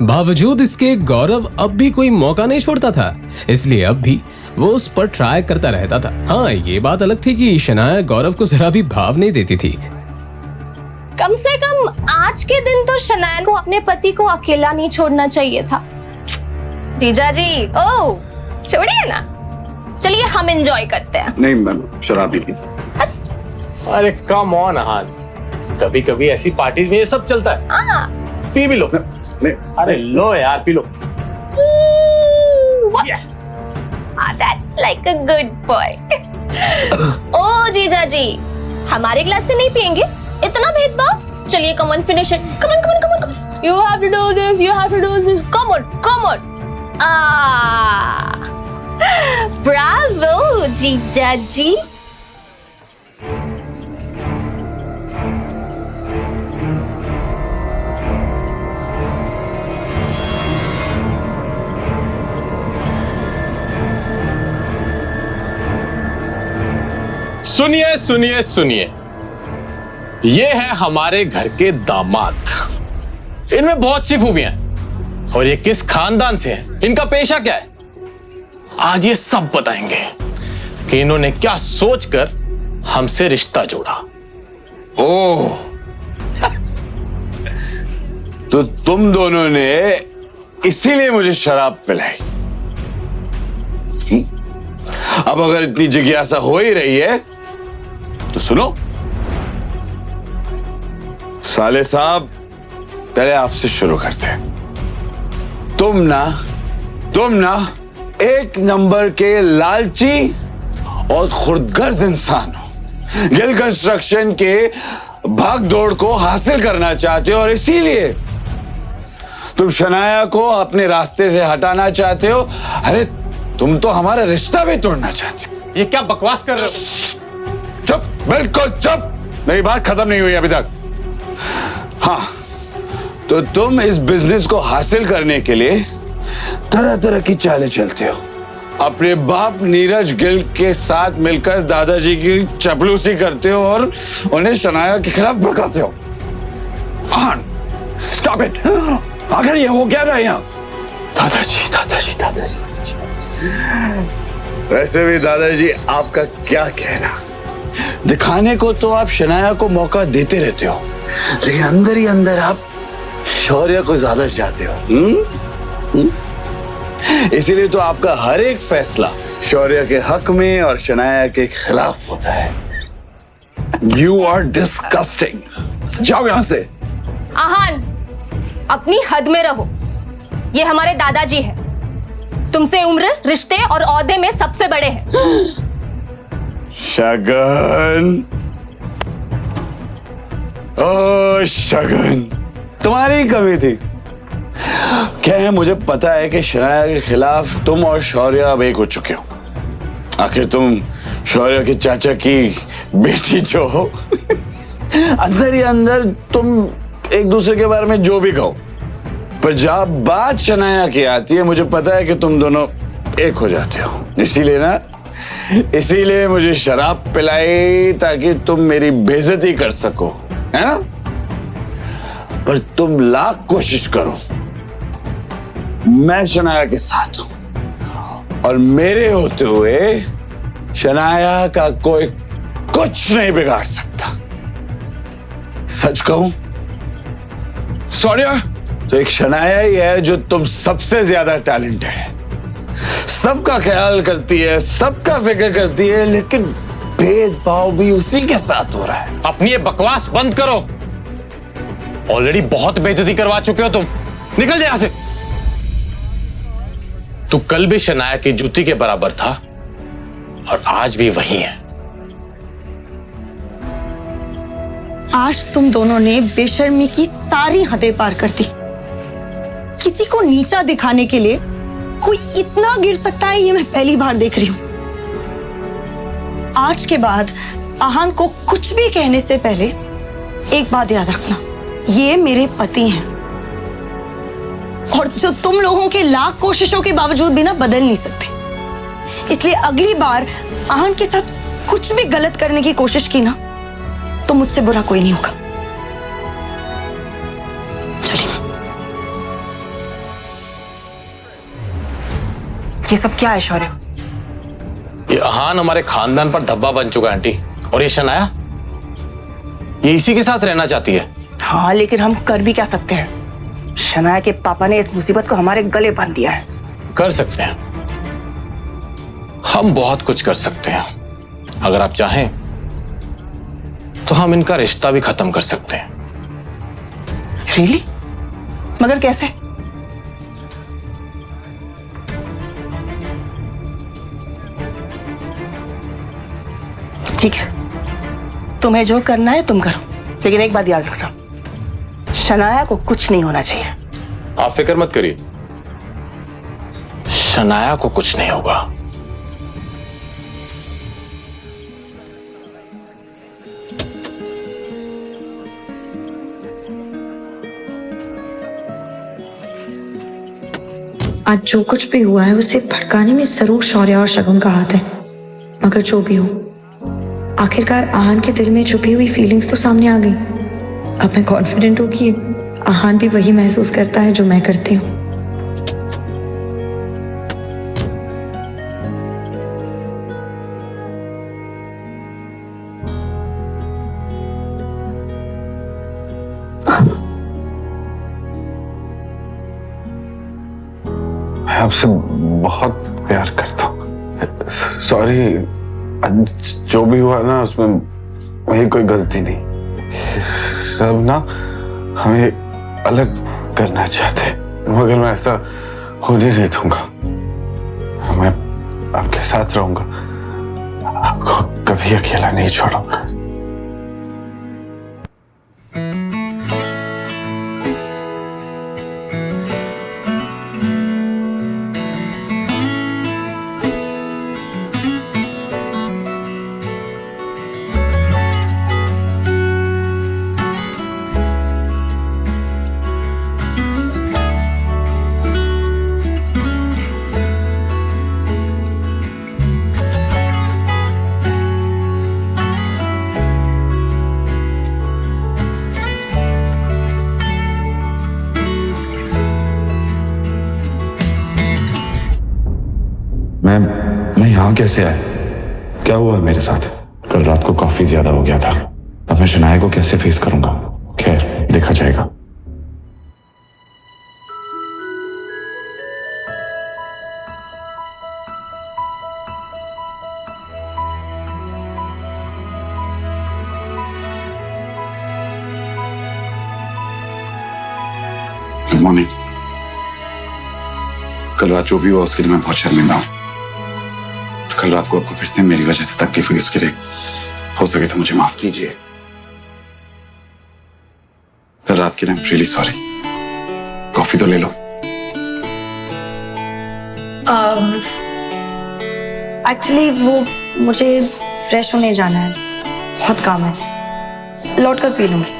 बावजूद इसके गौरव अब भी कोई मौका नहीं छोड़ता था, इसलिए अब भी वो उस पर ट्राई करता रहता था। हाँ, ये बात अलग थी कि शनाया गौरव को जरा भी भाव नहीं देती थी। कम से कम आज के दिन तो शनाया को अपने पति को अकेला नहीं छोड़ना चाहिए था। जीजा जी, ओ छोड़िए ना, चलिए हम एंजॉय करते हैं। नहीं मैम, शराब नहीं। अरे कम ऑन आहान, कभी कभी ऐसी पार्टीज में ये सब चलता है। पी भी लो। अरे लो यार, P low. That's like a good boy. ओ जीजा जी, हमारे ग्लास से नहीं पियेंगे? इतना भेदभाव? चलिए come on finish it. Come on come on come on. You have to do this, you have to do this. Come on, come on. Bravo, जीजा जी। सुनिए सुनिए सुनिए, ये है हमारे घर के दामाद। इनमें बहुत सी खूबियां हैं और ये किस खानदान से है, इनका पेशा क्या है, आज ये सब बताएंगे कि इन्होंने क्या सोचकर हमसे रिश्ता जोड़ा। ओह, तो तुम दोनों ने इसीलिए मुझे शराब पिलाई। अब अगर इतनी जिज्ञासा हो ही रही है तो सुनो। साले साहब, पहले आपसे शुरू करते हैं। तुम ना एक नंबर के लालची और खुदगर्ज इंसान हो। गिल कंस्ट्रक्शन के भाग दौड़ को हासिल करना चाहते हो और इसीलिए तुम शनाया को अपने रास्ते से हटाना चाहते हो। अरे तुम तो हमारा रिश्ता भी तोड़ना चाहते हो। ये क्या बकवास कर रहे हो? चुप, बिल्कुल चुप, मेरी बात खत्म नहीं हुई अभी तक। हाँ, तो तुम इस बिजनेस को हासिल करने के लिए तरह तरह की चालें चलते हो। अपने बाप नीरज गिल के साथ मिलकर दादाजी की चपलूसी करते हो और उन्हें शनाया के खिलाफ भड़काते हो। Stop it. आखिर ये हो क्या रहा है यहाँ? दादाजी। वैसे भी दादाजी, आपका क्या कहना? दिखाने को तो आप शनाया को मौका देते रहते हो, लेकिन अंदर ही अंदर आप शौर्य को ज्यादा चाहते हो। इसीलिए तो आपका हर एक फैसला शौर्य के हक में और शनाया के खिलाफ होता है। You are disgusting. जाओ यहां से। आहान, अपनी हद में रहो। ये हमारे दादाजी हैं। तुमसे उम्र, रिश्ते और औहदे में सबसे बड़े हैं। शगन, ओ शगन, तुम्हारी कमी थी। क्या है, मुझे पता है कि शनाया के खिलाफ तुम और शौर्य अब एक हो चुके हो। आखिर तुम शौर्य के चाचा की बेटी जो हो। अंदर ही अंदर तुम एक दूसरे के बारे में जो भी कहो, पर जब बात शनाया की आती है, मुझे पता है कि तुम दोनों एक हो जाते हो। इसीलिए मुझे शराब पिलाई ताकि तुम मेरी बेइज्जती कर सको, है ना? पर तुम लाख कोशिश करो, मैं शनाया के साथ हूं और मेरे होते हुए शनाया का कोई कुछ नहीं बिगाड़ सकता। सच कहूं, शौर्य, तो एक शनाया ही है जो तुम सबसे ज्यादा टैलेंटेड है। सबका ख्याल करती है, सबका फिक्र करती है, लेकिन भेदभाव भी उसी के साथ हो रहा है। अपनी ये बकवास बंद करो। ऑलरेडी बहुत बेइज्जती करवा चुके हो तुम। निकल जा यहां से। तू कल भी शनाया की जूती के बराबर था और आज भी वही है। आज तुम दोनों ने बेशर्मी की सारी हदें पार कर दी। किसी को नीचा दिखाने के लिए कोई इतना गिर सकता है, ये मैं पहली बार देख रही हूं। आज के बाद आहान को कुछ भी कहने से पहले एक बात याद रखना, ये मेरे पति हैं और जो तुम लोगों के लाख कोशिशों के बावजूद भी ना बदल नहीं सकते। इसलिए अगली बार आहान के साथ कुछ भी गलत करने की कोशिश की ना, तो मुझसे बुरा कोई नहीं होगा। ये सब क्या है शौर्य? ये आहान हमारे खानदान पर धब्बा बन चुका है आंटी। और ये शनाया, ये इसी के साथ रहना चाहती है। हाँ, लेकिन हम कर भी क्या सकते हैं? शनाया के पापा ने इस मुसीबत को हमारे गले बांध दिया है। कर सकते हैं, हम बहुत कुछ कर सकते हैं। अगर आप चाहें तो हम इनका रिश्ता भी खत्म कर सकते हैं। रियली? मगर कैसे? ठीक है, तुम्हें जो करना है तुम करो, लेकिन एक बात याद रखना, शनाया को कुछ नहीं होना चाहिए। आप फिक्र मत करिए, शनाया को कुछ नहीं होगा। आज जो कुछ भी हुआ है उसे भड़काने में जरूर शौर्य और शगुन का हाथ है, मगर जो भी हो, आखिरकार आहान के दिल में छुपी हुई फीलिंग्स तो सामने आ गई। अब मैं कॉन्फिडेंट हूँ कि आहान भी वही महसूस करता है जो मैं करती हूँ। मैं आपसे बहुत प्यार करता हूँ। सॉरी, जो भी हुआ ना उसमें मेरी कोई गलती नहीं। सब ना हमें अलग करना चाहते, मगर मैं ऐसा होने नहीं दूंगा। मैं आपके साथ रहूंगा, आपको कभी अकेला नहीं छोड़ूंगा। मैं यहाँ कैसे आया? क्या हुआ है मेरे साथ? कल रात को काफी ज्यादा हो गया था। अब मैं शनाया को कैसे फेस करूंगा? खैर, देखा जाएगा। Good morning. कल रात जो भी हुआ उसके लिए मैं बहुत शर्मिंदा हूँ। कल रात को आपको फिर से मेरी वजह से तकलीफ हुई, उसके लिए हो सके तो मुझे माफ कीजिए। कल रात के लिए I am really sorry. Coffee तो ले लो। एक्चुअली वो मुझे फ्रेश होने जाना है, बहुत काम है, लौट कर पी लूंगी।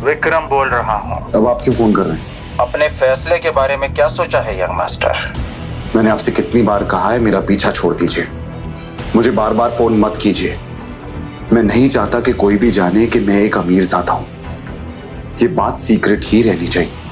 विक्रम बोल रहा हूँ। अब आप क्यों फोन कर रहे हैं? अपने फैसले के बारे में क्या सोचा है यंग मास्टर? मैंने आपसे कितनी बार कहा है मेरा पीछा छोड़ दीजिए, मुझे बार बार फोन मत कीजिए। मैं नहीं चाहता कि कोई भी जाने कि मैं एक अमीर ज़ादा हूं। ये बात सीक्रेट ही रहनी चाहिए।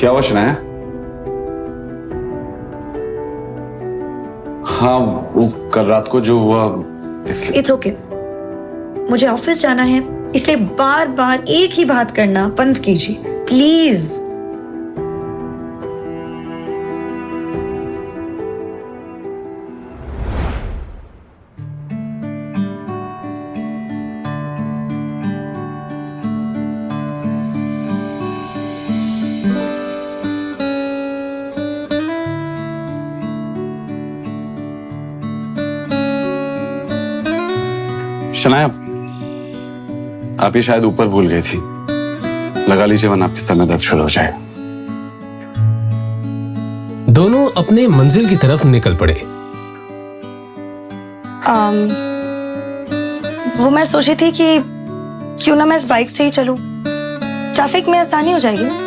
क्या हुआ शनाया? हाँ, वो कल रात को जो हुआ इसलिए। इट्स ओके, मुझे ऑफिस जाना है, इसलिए बार बार एक ही बात करना बंद कीजिए प्लीज। शनाया, आप ये शायद ऊपर भूल गई थी, लगा लीजिए वरना आपके सर में दर्द शुरू हो जाएगा। दोनों अपने मंजिल की तरफ निकल पड़े। वो मैं सोची थी कि क्यों ना मैं इस बाइक से ही चलूं, ट्रैफिक में आसानी हो जाएगी ना।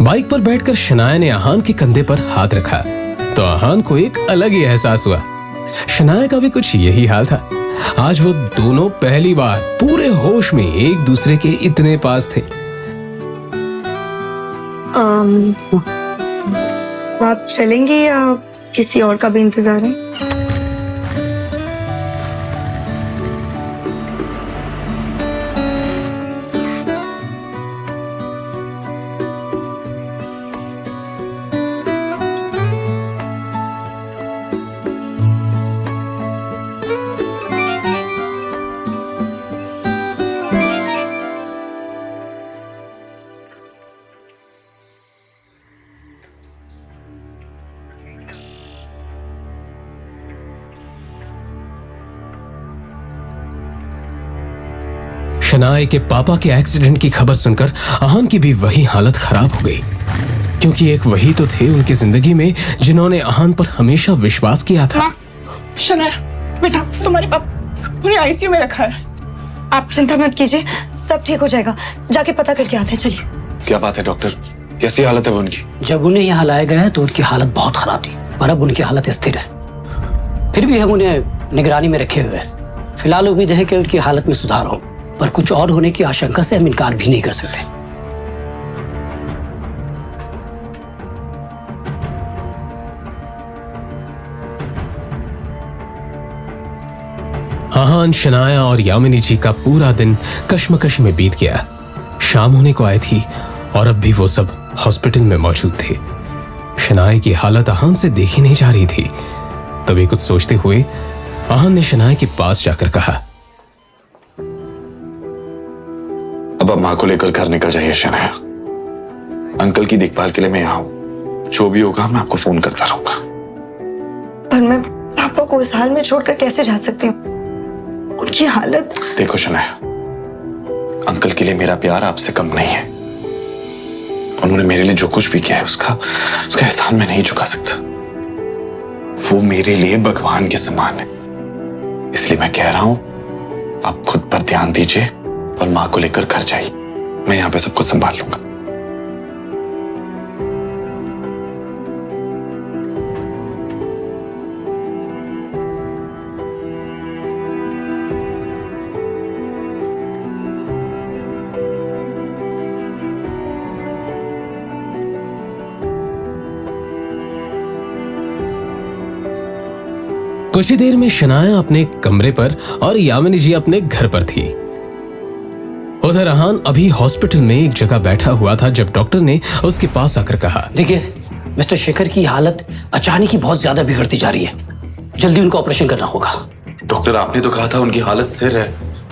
बाइक पर बैठकर शनाया ने आहान के कंधे पर हाथ रखा तो आहान को एक अलग ही एहसास हुआ। शनाया का भी कुछ यही हाल था। आज वो दोनों पहली बार पूरे होश में एक दूसरे के इतने पास थे। आप चलेंगे या किसी और का भी इंतजार है? शनाया के पापा के एक्सीडेंट की खबर सुनकर आहान की भी वही हालत खराब हो गई, क्योंकि एक वही तो थे उनकी जिंदगी में जिन्होंने आहान पर हमेशा विश्वास किया था। शनाया बेटा, तुम्हारे पापा उन्हें आईसीयू में रखा है। आप चिंता मत कीजिए, सब ठीक हो जाएगा। जाके पता करके आते हैं, चलिए। क्या बात है डॉक्टर, कैसी हालत है उनकी? जब उन्हें यहाँ लाया गया तो उनकी हालत बहुत खराब थी, पर अब उनकी हालत स्थिर है। फिर भी हम उन्हें निगरानी में रखे हुए हैं। फिलहाल उम्मीद है कि उनकी हालत में सुधार हो, पर कुछ और होने की आशंका से हम इनकार भी नहीं कर सकते। आहान, शनाया और यामिनी जी का पूरा दिन कश्मकश में बीत गया। शाम होने को आई थी और अब भी वो सब हॉस्पिटल में मौजूद थे। शनाया की हालत आहान से देखी नहीं जा रही थी। तभी कुछ सोचते हुए आहान ने शनाया के पास जाकर कहा, अब माँ को लेकर घर निकल जाइए शनाया। अंकल की देखभाल के लिए मैं यहाँ हूँ। जो भी होगा मैं आपको फोन करता रहूंगा। पर मैं पापा को इस हाल में छोड़कर कैसे जा सकती हूँ? उनकी हालत। देखो शनाया, अंकल के लिए मेरा प्यार आपसे कम नहीं है। उन्होंने मेरे लिए जो कुछ भी किया है उसका एहसान मैं नहीं चुका सकता। वो मेरे लिए भगवान के समान है। इसलिए मैं कह रहा हूं, आप खुद पर ध्यान दीजिए और माँ को लेकर घर जाइए। मैं यहाँ पे सब कुछ संभाल लूंगा। कुछ ही देर में शनाया अपने कमरे पर और यामिनी जी अपने घर पर थी। उधर आहान अभी हॉस्पिटल में एक जगह बैठा हुआ था जब डॉक्टर ने उसके पास आकर कहा, देखिए मिस्टर शेखर की हालत अचानक ही बहुत ज्यादा बिगड़ती जा रही है। जल्दी उनको ऑपरेशन करना होगा। डॉक्टर, आपने तो कहा था उनकी हालत स्थिर है,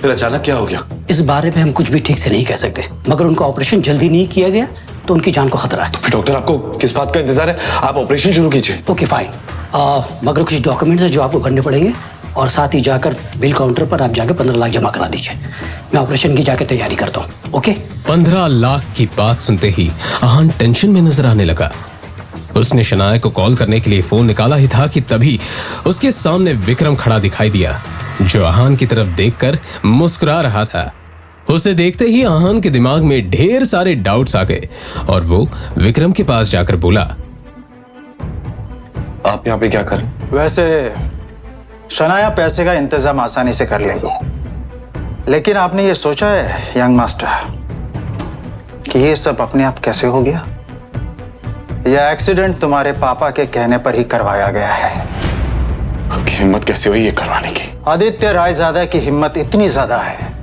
फिर अचानक क्या हो गया? इस बारे में हम कुछ भी ठीक से नहीं कह सकते, मगर उनका ऑपरेशन जल्दी नहीं किया गया तो उनकी जान को खतरा है। तो फिर डॉक्टर आपको किस बात का इंतजार है? आप ऑपरेशन शुरू कीजिए। ओके फाइन, मगर कुछ डॉक्यूमेंट्स है जो आपको भरने पड़ेंगे और साथ ही जाकर बिल काउंटर पर आप जाकर 15 लाख जमा करा दीजिए। मैं ऑपरेशन की जाकर तैयारी करता हूँ। ओके। 15 लाख की बात सुनते ही आहान टेंशन में नजर आने लगा। उसने शनाया को कॉल करने के लिए फोन निकाला ही था कि तभी उसके सामने विक्रम खड़ा दिखाई दिया, जो आहान की तरफ देखकर मुस्कुरा रहा था। उसे देखते ही आहान के दिमाग में ढेर सारे डाउट्स आ गए और वो विक्रम के पास जाकर बोला, आप यहाँ पे क्या कर रहे हैं? वैसे शनाया पैसे का इंतजाम आसानी से कर लेगी, लेकिन आपने ये सोचा है यंग मास्टर कि ये सब अपने आप कैसे हो गया? यह एक्सीडेंट तुम्हारे पापा के कहने पर ही करवाया गया है। आपकी हिम्मत कैसे हुई ये करवाने की? आदित्य रायजादा की हिम्मत इतनी ज्यादा है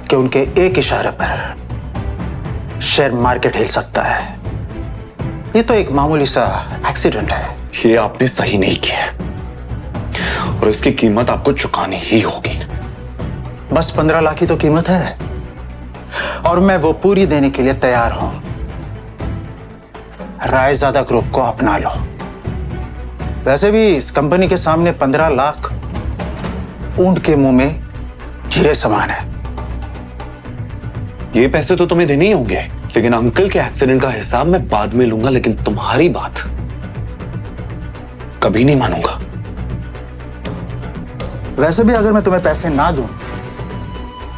कि उनके एक इशारे पर शेयर मार्केट हिल सकता है। ये तो एक मामूली सा एक्सीडेंट है। ये आपने सही नहीं किया और इसकी कीमत आपको चुकानी ही होगी। बस 15 लाख की तो कीमत है और मैं वो पूरी देने के लिए तैयार हूं। रायजादा ग्रुप को अपना लो। वैसे भी इस कंपनी के सामने 15 लाख ऊंट के मुंह में हीरे समान है। ये पैसे तो तुम्हें देने ही होंगे, लेकिन अंकल के एक्सीडेंट का हिसाब मैं बाद में लूंगा, लेकिन तुम्हारी बात कभी नहीं मानूंगा। वैसे भी अगर मैं तुम्हें पैसे ना दूं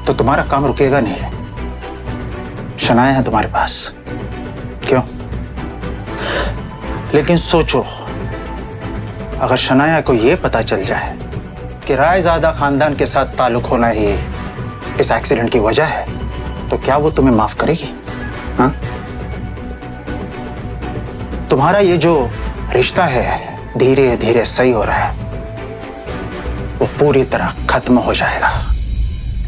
तो तुम्हारा काम रुकेगा नहीं। शनाया है तुम्हारे पास, क्यों? लेकिन सोचो, अगर शनाया को यह पता चल जाए कि रायजादा खानदान के साथ ताल्लुक होना ही इस एक्सीडेंट की वजह है, तो क्या वो तुम्हें माफ करेगी? हाँ? तुम्हारा ये जो रिश्ता है धीरे धीरे सही हो रहा है, वो पूरी तरह खत्म हो जाएगा।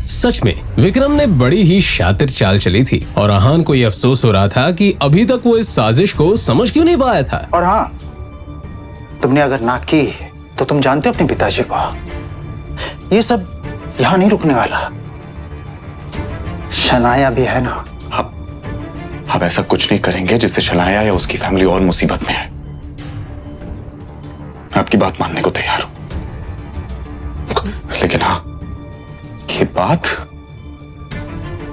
सच में विक्रम ने बड़ी ही शातिर चाल चली थी और आहान को यह अफसोस हो रहा था कि अभी तक वो इस साजिश को समझ क्यों नहीं पाया था। और हाँ, तुमने अगर ना की तो तुम जानते हो अपने पिताजी को, ये सब यहां नहीं रुकने वाला। शनाया भी है ना। अब ऐसा कुछ नहीं करेंगे जिससे शनाया या उसकी फैमिली और मुसीबत में है। मैं आपकी बात मानने को तैयार हूं, लेकिन हाँ, ये बात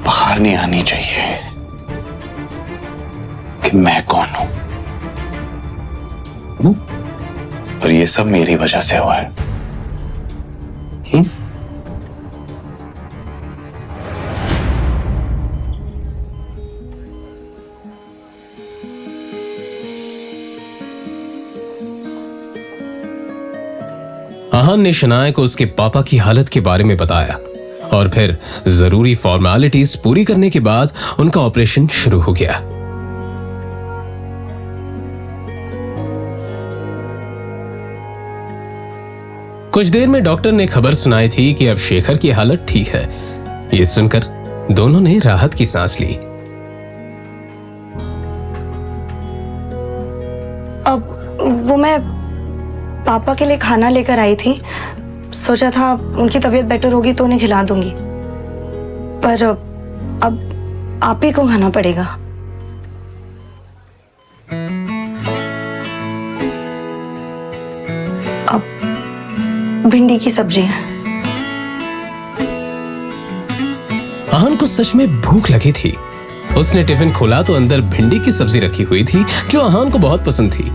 बाहर नहीं आनी चाहिए कि मैं कौन हूं, और ये सब मेरी वजह से हुआ है। आहान ने शनाया को उसके पापा की हालत के बारे में बताया और फिर जरूरी फॉर्मेलिटीज पूरी करने के बाद उनका ऑपरेशन शुरू हो गया। कुछ देर में डॉक्टर ने खबर सुनाई थी कि अब शेखर की हालत ठीक है। ये सुनकर दोनों ने राहत की सांस ली। अब वो मैं पापा के लिए खाना लेकर आई थी, सोचा था उनकी तबीयत बेटर होगी तो उन्हें खिला दूंगी, पर अब आप ही को खाना पड़ेगा। अब भिंडी की सब्जी है। आहान को सच में भूख लगी थी। उसने टिफिन खोला तो अंदर भिंडी की सब्जी रखी हुई थी जो आहान को बहुत पसंद थी।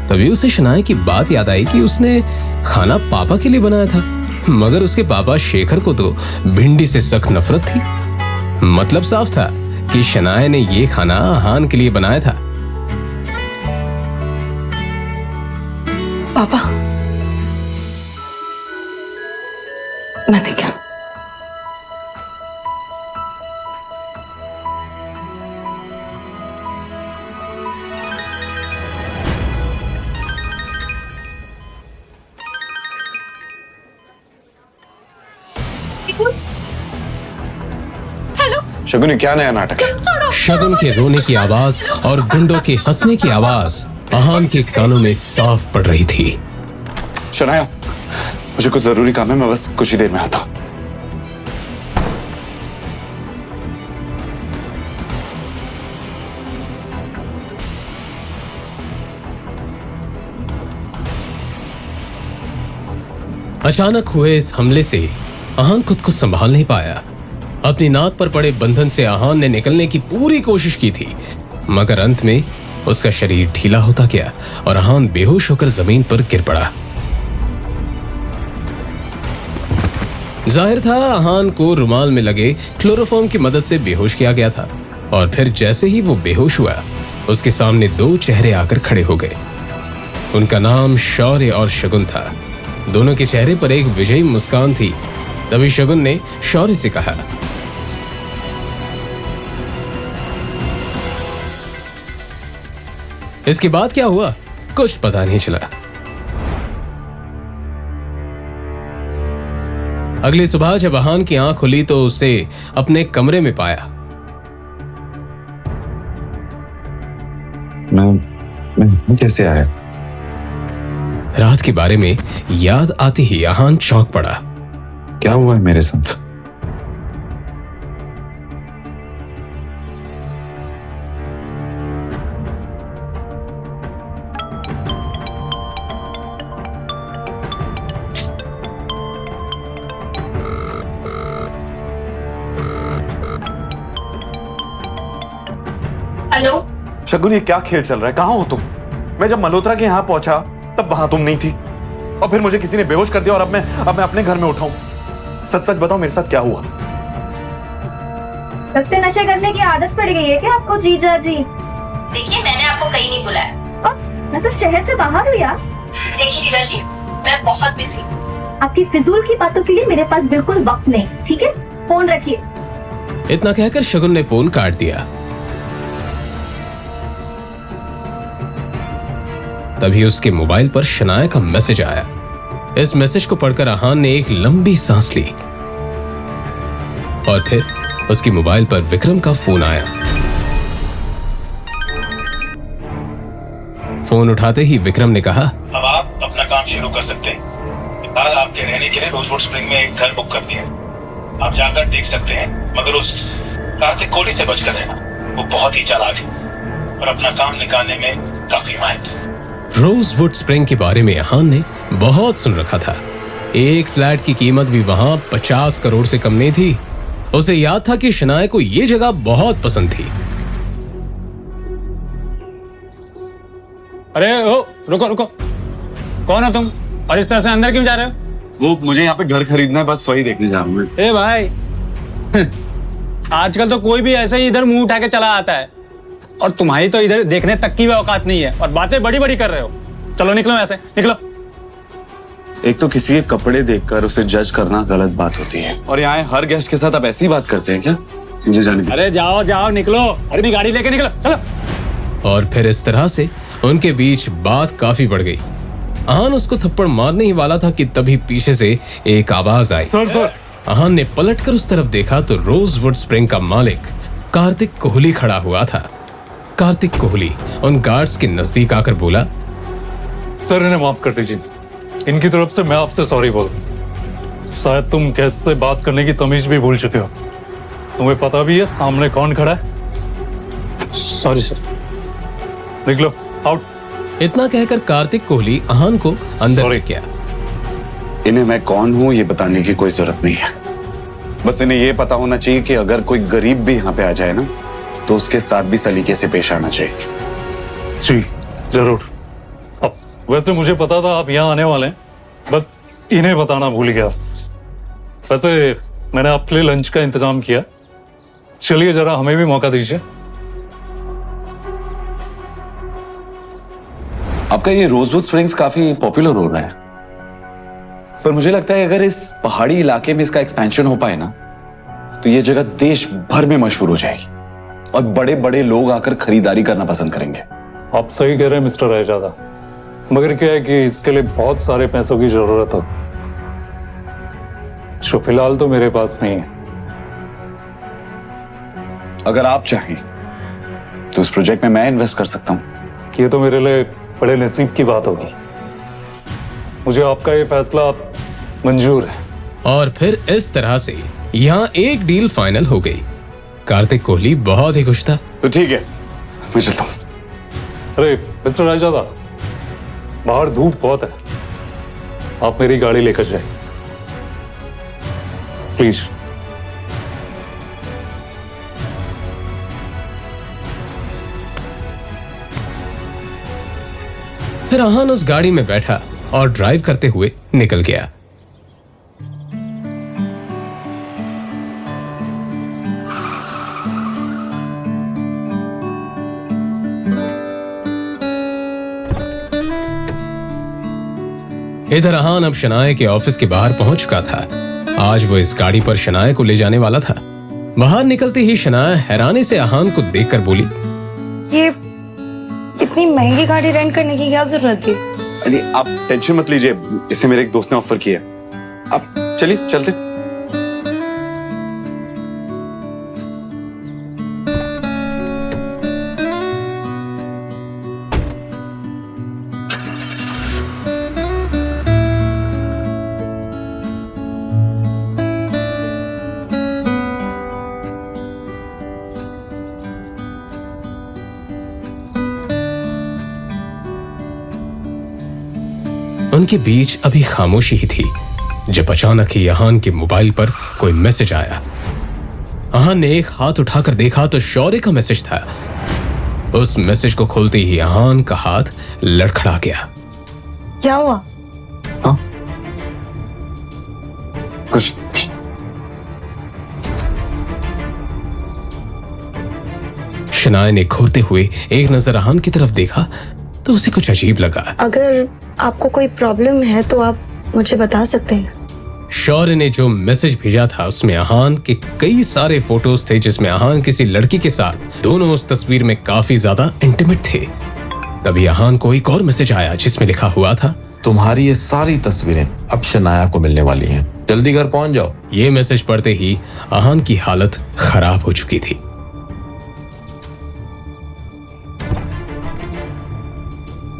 तभी उसे शनाया की बात याद आई कि उसने खाना पापा के लिए बनाया था, मगर उसके पापा शेखर को तो भिंडी से सख्त नफरत थी। मतलब साफ था कि शनाया ने ये खाना आहान के लिए बनाया था। पापा, मैं देखा शगुन, क्या नया नाटक है? शगुन के रोने की आवाज और गुंडों के हंसने की आवाज आहान के कानों में साफ पड़ रही थी। शनाया, मुझे कुछ जरूरी काम है, मैं बस कुछ ही देर में आता हूं। अचानक हुए इस हमले से आहान खुद को संभाल नहीं पाया। अपनी नाक पर पड़े बंधन से आहान ने निकलने की पूरी कोशिश की थी, मगर अंत में उसका शरीर ढीला होता गया और आहान बेहोश होकर जमीन पर गिर पड़ा। जाहिर था आहान को रुमाल में लगे क्लोरोफॉर्म की मदद से बेहोश किया गया था, और फिर जैसे ही वो बेहोश हुआ, उसके सामने दो चेहरे आकर खड़े हो गए। उनका नाम शौर्य और शगुन था। दोनों के चेहरे पर एक विजयी मुस्कान थी। तभी शगुन ने शौर्य से कहा, इसके बाद क्या हुआ कुछ पता नहीं चला। अगली सुबह जब आहान की आंख खुली तो उसे अपने कमरे में पाया। मैं कैसे आया? रात के बारे में याद आते ही आहान चौंक पड़ा। क्या हुआ है मेरे साथ? हेलो शगुन, ये क्या खेल चल रहा है? कहाँ हो तुम? मैं जब मल्होत्रा के यहाँ पहुंचा तब वहां तुम नहीं थी, और फिर मुझे किसी ने बेहोश कर दिया, और अब मैं अपने घर में उठाऊं। सच सच बताओ, मेरे साथ क्या हुआ? सस्ते नशे करने की आदत पड़ गई है क्या आपको जीजा जी? देखिए, मैंने आपको कहीं नहीं बुलाया। मैं तो शहर से बाहर हूँ यार। देखिए जीजा जी, मैं बहुत बिजी हूँ। आपकी फिजूल की बातों के लिए मेरे पास बिल्कुल वक्त नहीं, ठीक है? फोन रखिए। इतना कहकर शगुन ने फोन काट दिया। तभी उसके मोबाइल पर शनाया का मैसेज आया। इस मैसेज को पढ़कर आहान ने एक लंबी सांस ली, और फिर उसकी मोबाइल पर विक्रम का फोन आया। फोन उठाते ही विक्रम ने कहा, अब आप अपना काम शुरू कर सकते हैं। बाद आपके रहने के लिए रोजवुड स्प्रिंग में एक घर बुक कर दिया। आप जाकर देख सकते हैं, मगर उस कार्तिक कोहली से बचकर रहना। वो बहुत ही चालाक है और अपना काम निकालने में काफी माहिर। रोजवुड स्प्रिंग के बारे में आहान ने बहुत सुन रखा था। एक फ्लैट की कीमत भी वहां 50 करोड़ से कम नहीं थी। उसे याद था कि शनाया को यह जगह बहुत पसंद थी। अरे ओ, रुको रुको, कौन हो तुम और इस तरह से अंदर क्यों जा रहे हो? वो मुझे यहाँ पे घर खरीदना है, बस वही देखने जा रहा हूँ। ए भाई, आजकल तो कोई भी ऐसे ही इधर मुंह उठा के चला आता है, और तुम्हारी तो इधर देखने तक की भी औकात नहीं है, और बातें बड़ी बड़ी कर रहे हो। चलो निकलो ऐसे, निकलो। एक तो किसी के कपड़े देखकर उसे जज करना गलत बात होती है, और यहाँ हर गेस्ट के साथ आप ऐसी बात करते हैं क्या? मुझे जाने दीजिए। अरे जाओ जाओ, निकलो, अपनी गाड़ी लेके निकलो, चलो। और फिर इस तरह से उनके बीच बात काफी बढ़ गई। आहान उसको थप्पड़ मारने ही वाला था कि तभी पीछे से एक आवाज आई। सर। आहान ने पलटकर उस तरफ देखा तो रोजवुड स्प्रिंग का मालिक कार्तिक कोहली खड़ा हुआ था। कार्तिक कोहली उन गार्ड्स के नजदीक आकर बोला, सर, इन्हें माफ कर दीजिए। इनकी तरफ से मैं आपसे सॉरी बोल। शायद तुम गेस्ट से बात करने की तमीज भी भूल चुके हो। तुम्हें पता भी है सामने कौन खड़ा है? Sorry sir. निकलो, आउट। इतना कहकर कार्तिक कोहली आहान को अंदर ले गया। इन्हें मैं कौन हूँ ये बताने की कोई जरूरत नहीं है। बस इन्हें ये पता होना चाहिए कि अगर कोई गरीब भी यहाँ पे आ जाए ना, तो उसके साथ भी सलीके से पेश आना चाहिए। जी जरूर। अब वैसे मुझे पता था आप यहाँ आने वाले हैं, बस इन्हें बताना भूल गया। वैसे मैंने आपके लिए लंच का इंतजाम किया। चलिए जरा हमें भी मौका दीजिए। आपका ये रोजवुड स्प्रिंग्स काफी पॉपुलर हो रहा है, पर मुझे लगता है अगर इस पहाड़ी इलाके में इसका एक्सपेंशन हो पाए ना, तो ये जगह देश भर में मशहूर हो जाएगी और बड़े बड़े लोग आकर खरीदारी करना पसंद करेंगे। आप सही कह रहे हैं मिस्टर रायजादा, मगर क्या है कि इसके लिए बहुत सारे पैसों की जरूरत हो, जो फिलहाल तो मेरे पास नहीं है। अगर आप चाहें तो इस प्रोजेक्ट में मैं इन्वेस्ट कर सकता हूं। ये तो मेरे लिए बड़े नसीब की बात होगी। मुझे आपका ये फैसला मंजूर है। और फिर इस तरह से यहाँ एक डील फाइनल हो गई। कार्तिक कोहली बहुत ही खुश था। तो ठीक है, मैं चलता हूँ। अरे मिस्टर रायजादा, बाहर धूप बहुत है, आप मेरी गाड़ी लेकर जाए प्लीज। फिर आहान उस गाड़ी में बैठा और ड्राइव करते हुए निकल गया। इधर आहान अब शनाया के ऑफिस के बाहर पहुंच चुका था। आज वो इस गाड़ी पर शनाया को ले जाने वाला था। बाहर निकलते ही शनाया हैरानी से आहान को देखकर बोली, ये इतनी महंगी गाड़ी रेंट करने की क्या जरूरत थी? अरे आप टेंशन मत लीजिए, इसे मेरे एक दोस्त ने ऑफर किया। आप चलिए चलते। उनके बीच अभी खामोशी ही थी जब अचानक ही अहान के मोबाइल पर कोई मैसेज आया। अहान ने एक हाथ उठाकर देखा तो शौर्य का मैसेज था। उस मैसेज को खोलते ही अहान का हाथ लड़खड़ा गया। क्या हुआ? कुछ शनाया ने घूरते हुए एक नजर अहान की तरफ देखा तो उसे कुछ अजीब लगा। अगर आपको कोई प्रॉब्लम है तो आप मुझे बता सकते हैं। शौर्य ने जो मैसेज भेजा था उसमें अहान के कई सारे फोटोज थे जिसमें अहान किसी लड़की के साथ, दोनों उस तस्वीर में काफी ज्यादा इंटीमेट थे। तभी अहान को एक और मैसेज आया जिसमें लिखा हुआ था, तुम्हारी ये सारी तस्वीरें अब शनाया को मिलने वाली हैं, जल्दी घर पहुंच जाओ। ये मैसेज पढ़ते ही अहान की हालत खराब हो चुकी थी।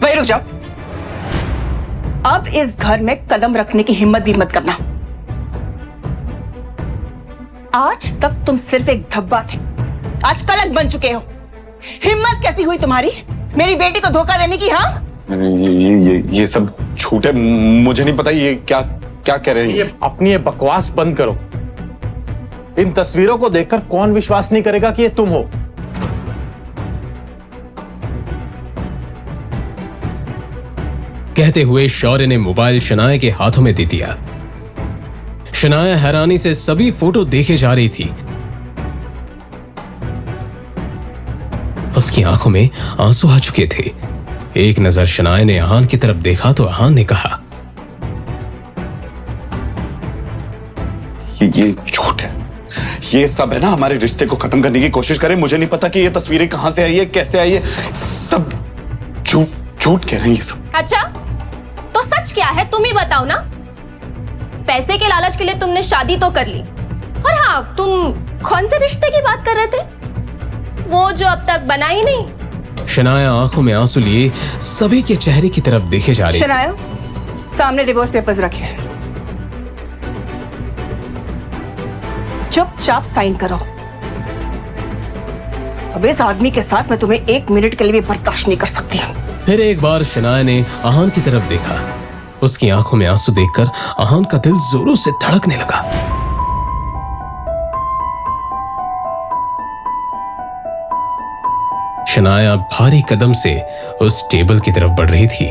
वही रुक जाओ। अब इस घर में कदम रखने की हिम्मत भी मत करना। आज तक तुम सिर्फ एक धब्बा थे, आज कलंक बन चुके हो। हिम्मत कैसी हुई तुम्हारी मेरी बेटी को धोखा देने की? हाँ, ये सब झूठ है, मुझे नहीं पता ये क्या क्या कह रहे हैं। ये अपनी ये बकवास बंद करो। इन तस्वीरों को देखकर कौन विश्वास नहीं करेगा कि ये तुम हो? कहते हुए शौर्य ने मोबाइल शनाया के हाथों में दे दिया। शनाया हैरानी से सभी फोटो देखे जा रही थी। उसकी आंखों में आंसू आ चुके थे। एक नजर शनाया ने अहान की तरफ देखा तो अहान ने कहा, ये झूठ है, ये सब है ना हमारे रिश्ते को खत्म करने की कोशिश करें। मुझे नहीं पता कि ये तस्वीरें कहां से आई है, कैसे आई है, सब झूठ कह रहे हैं ये सब। अच्छा, तो सच क्या है तुम ही बताओ ना। पैसे के लालच के लिए तुमने शादी तो कर ली, और हाँ, तुम कौन से रिश्ते की बात कर रहे थे? वो जो अब तक बना ही नहीं। शनाया आंखों में आंसू लिए सभी के चेहरे की तरफ देखे जा रही थी। शनाया, सामने डिवोर्स पेपर्स रखे हैं, चुपचाप साइन करो। अब इस आदमी के साथ मैं तुम्हें 1 मिनट के लिए भी बर्दाश्त नहीं कर सकती हूँ। फिर एक बार शनाया ने अहान की तरफ देखा। उसकी आंखों में आंसू देखकर अहान का दिल जोरों से धड़कने लगा। शनाया भारी कदम से उस टेबल की तरफ बढ़ रही थी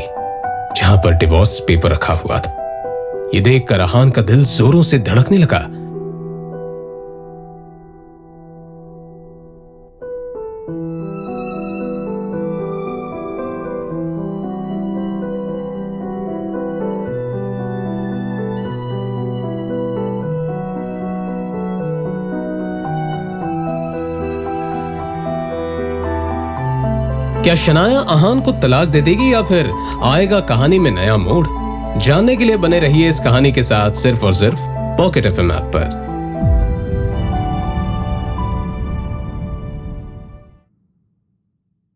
जहां पर डिवोर्स पेपर रखा हुआ था। ये देखकर अहान का दिल जोरों से धड़कने लगा। क्या शनाया अहान को तलाक दे देगी या फिर आएगा कहानी में नया मोड़? जानने के लिए बने रहिए इस कहानी के साथ सिर्फ और सिर्फ पॉकेट एफएम ऐप पर।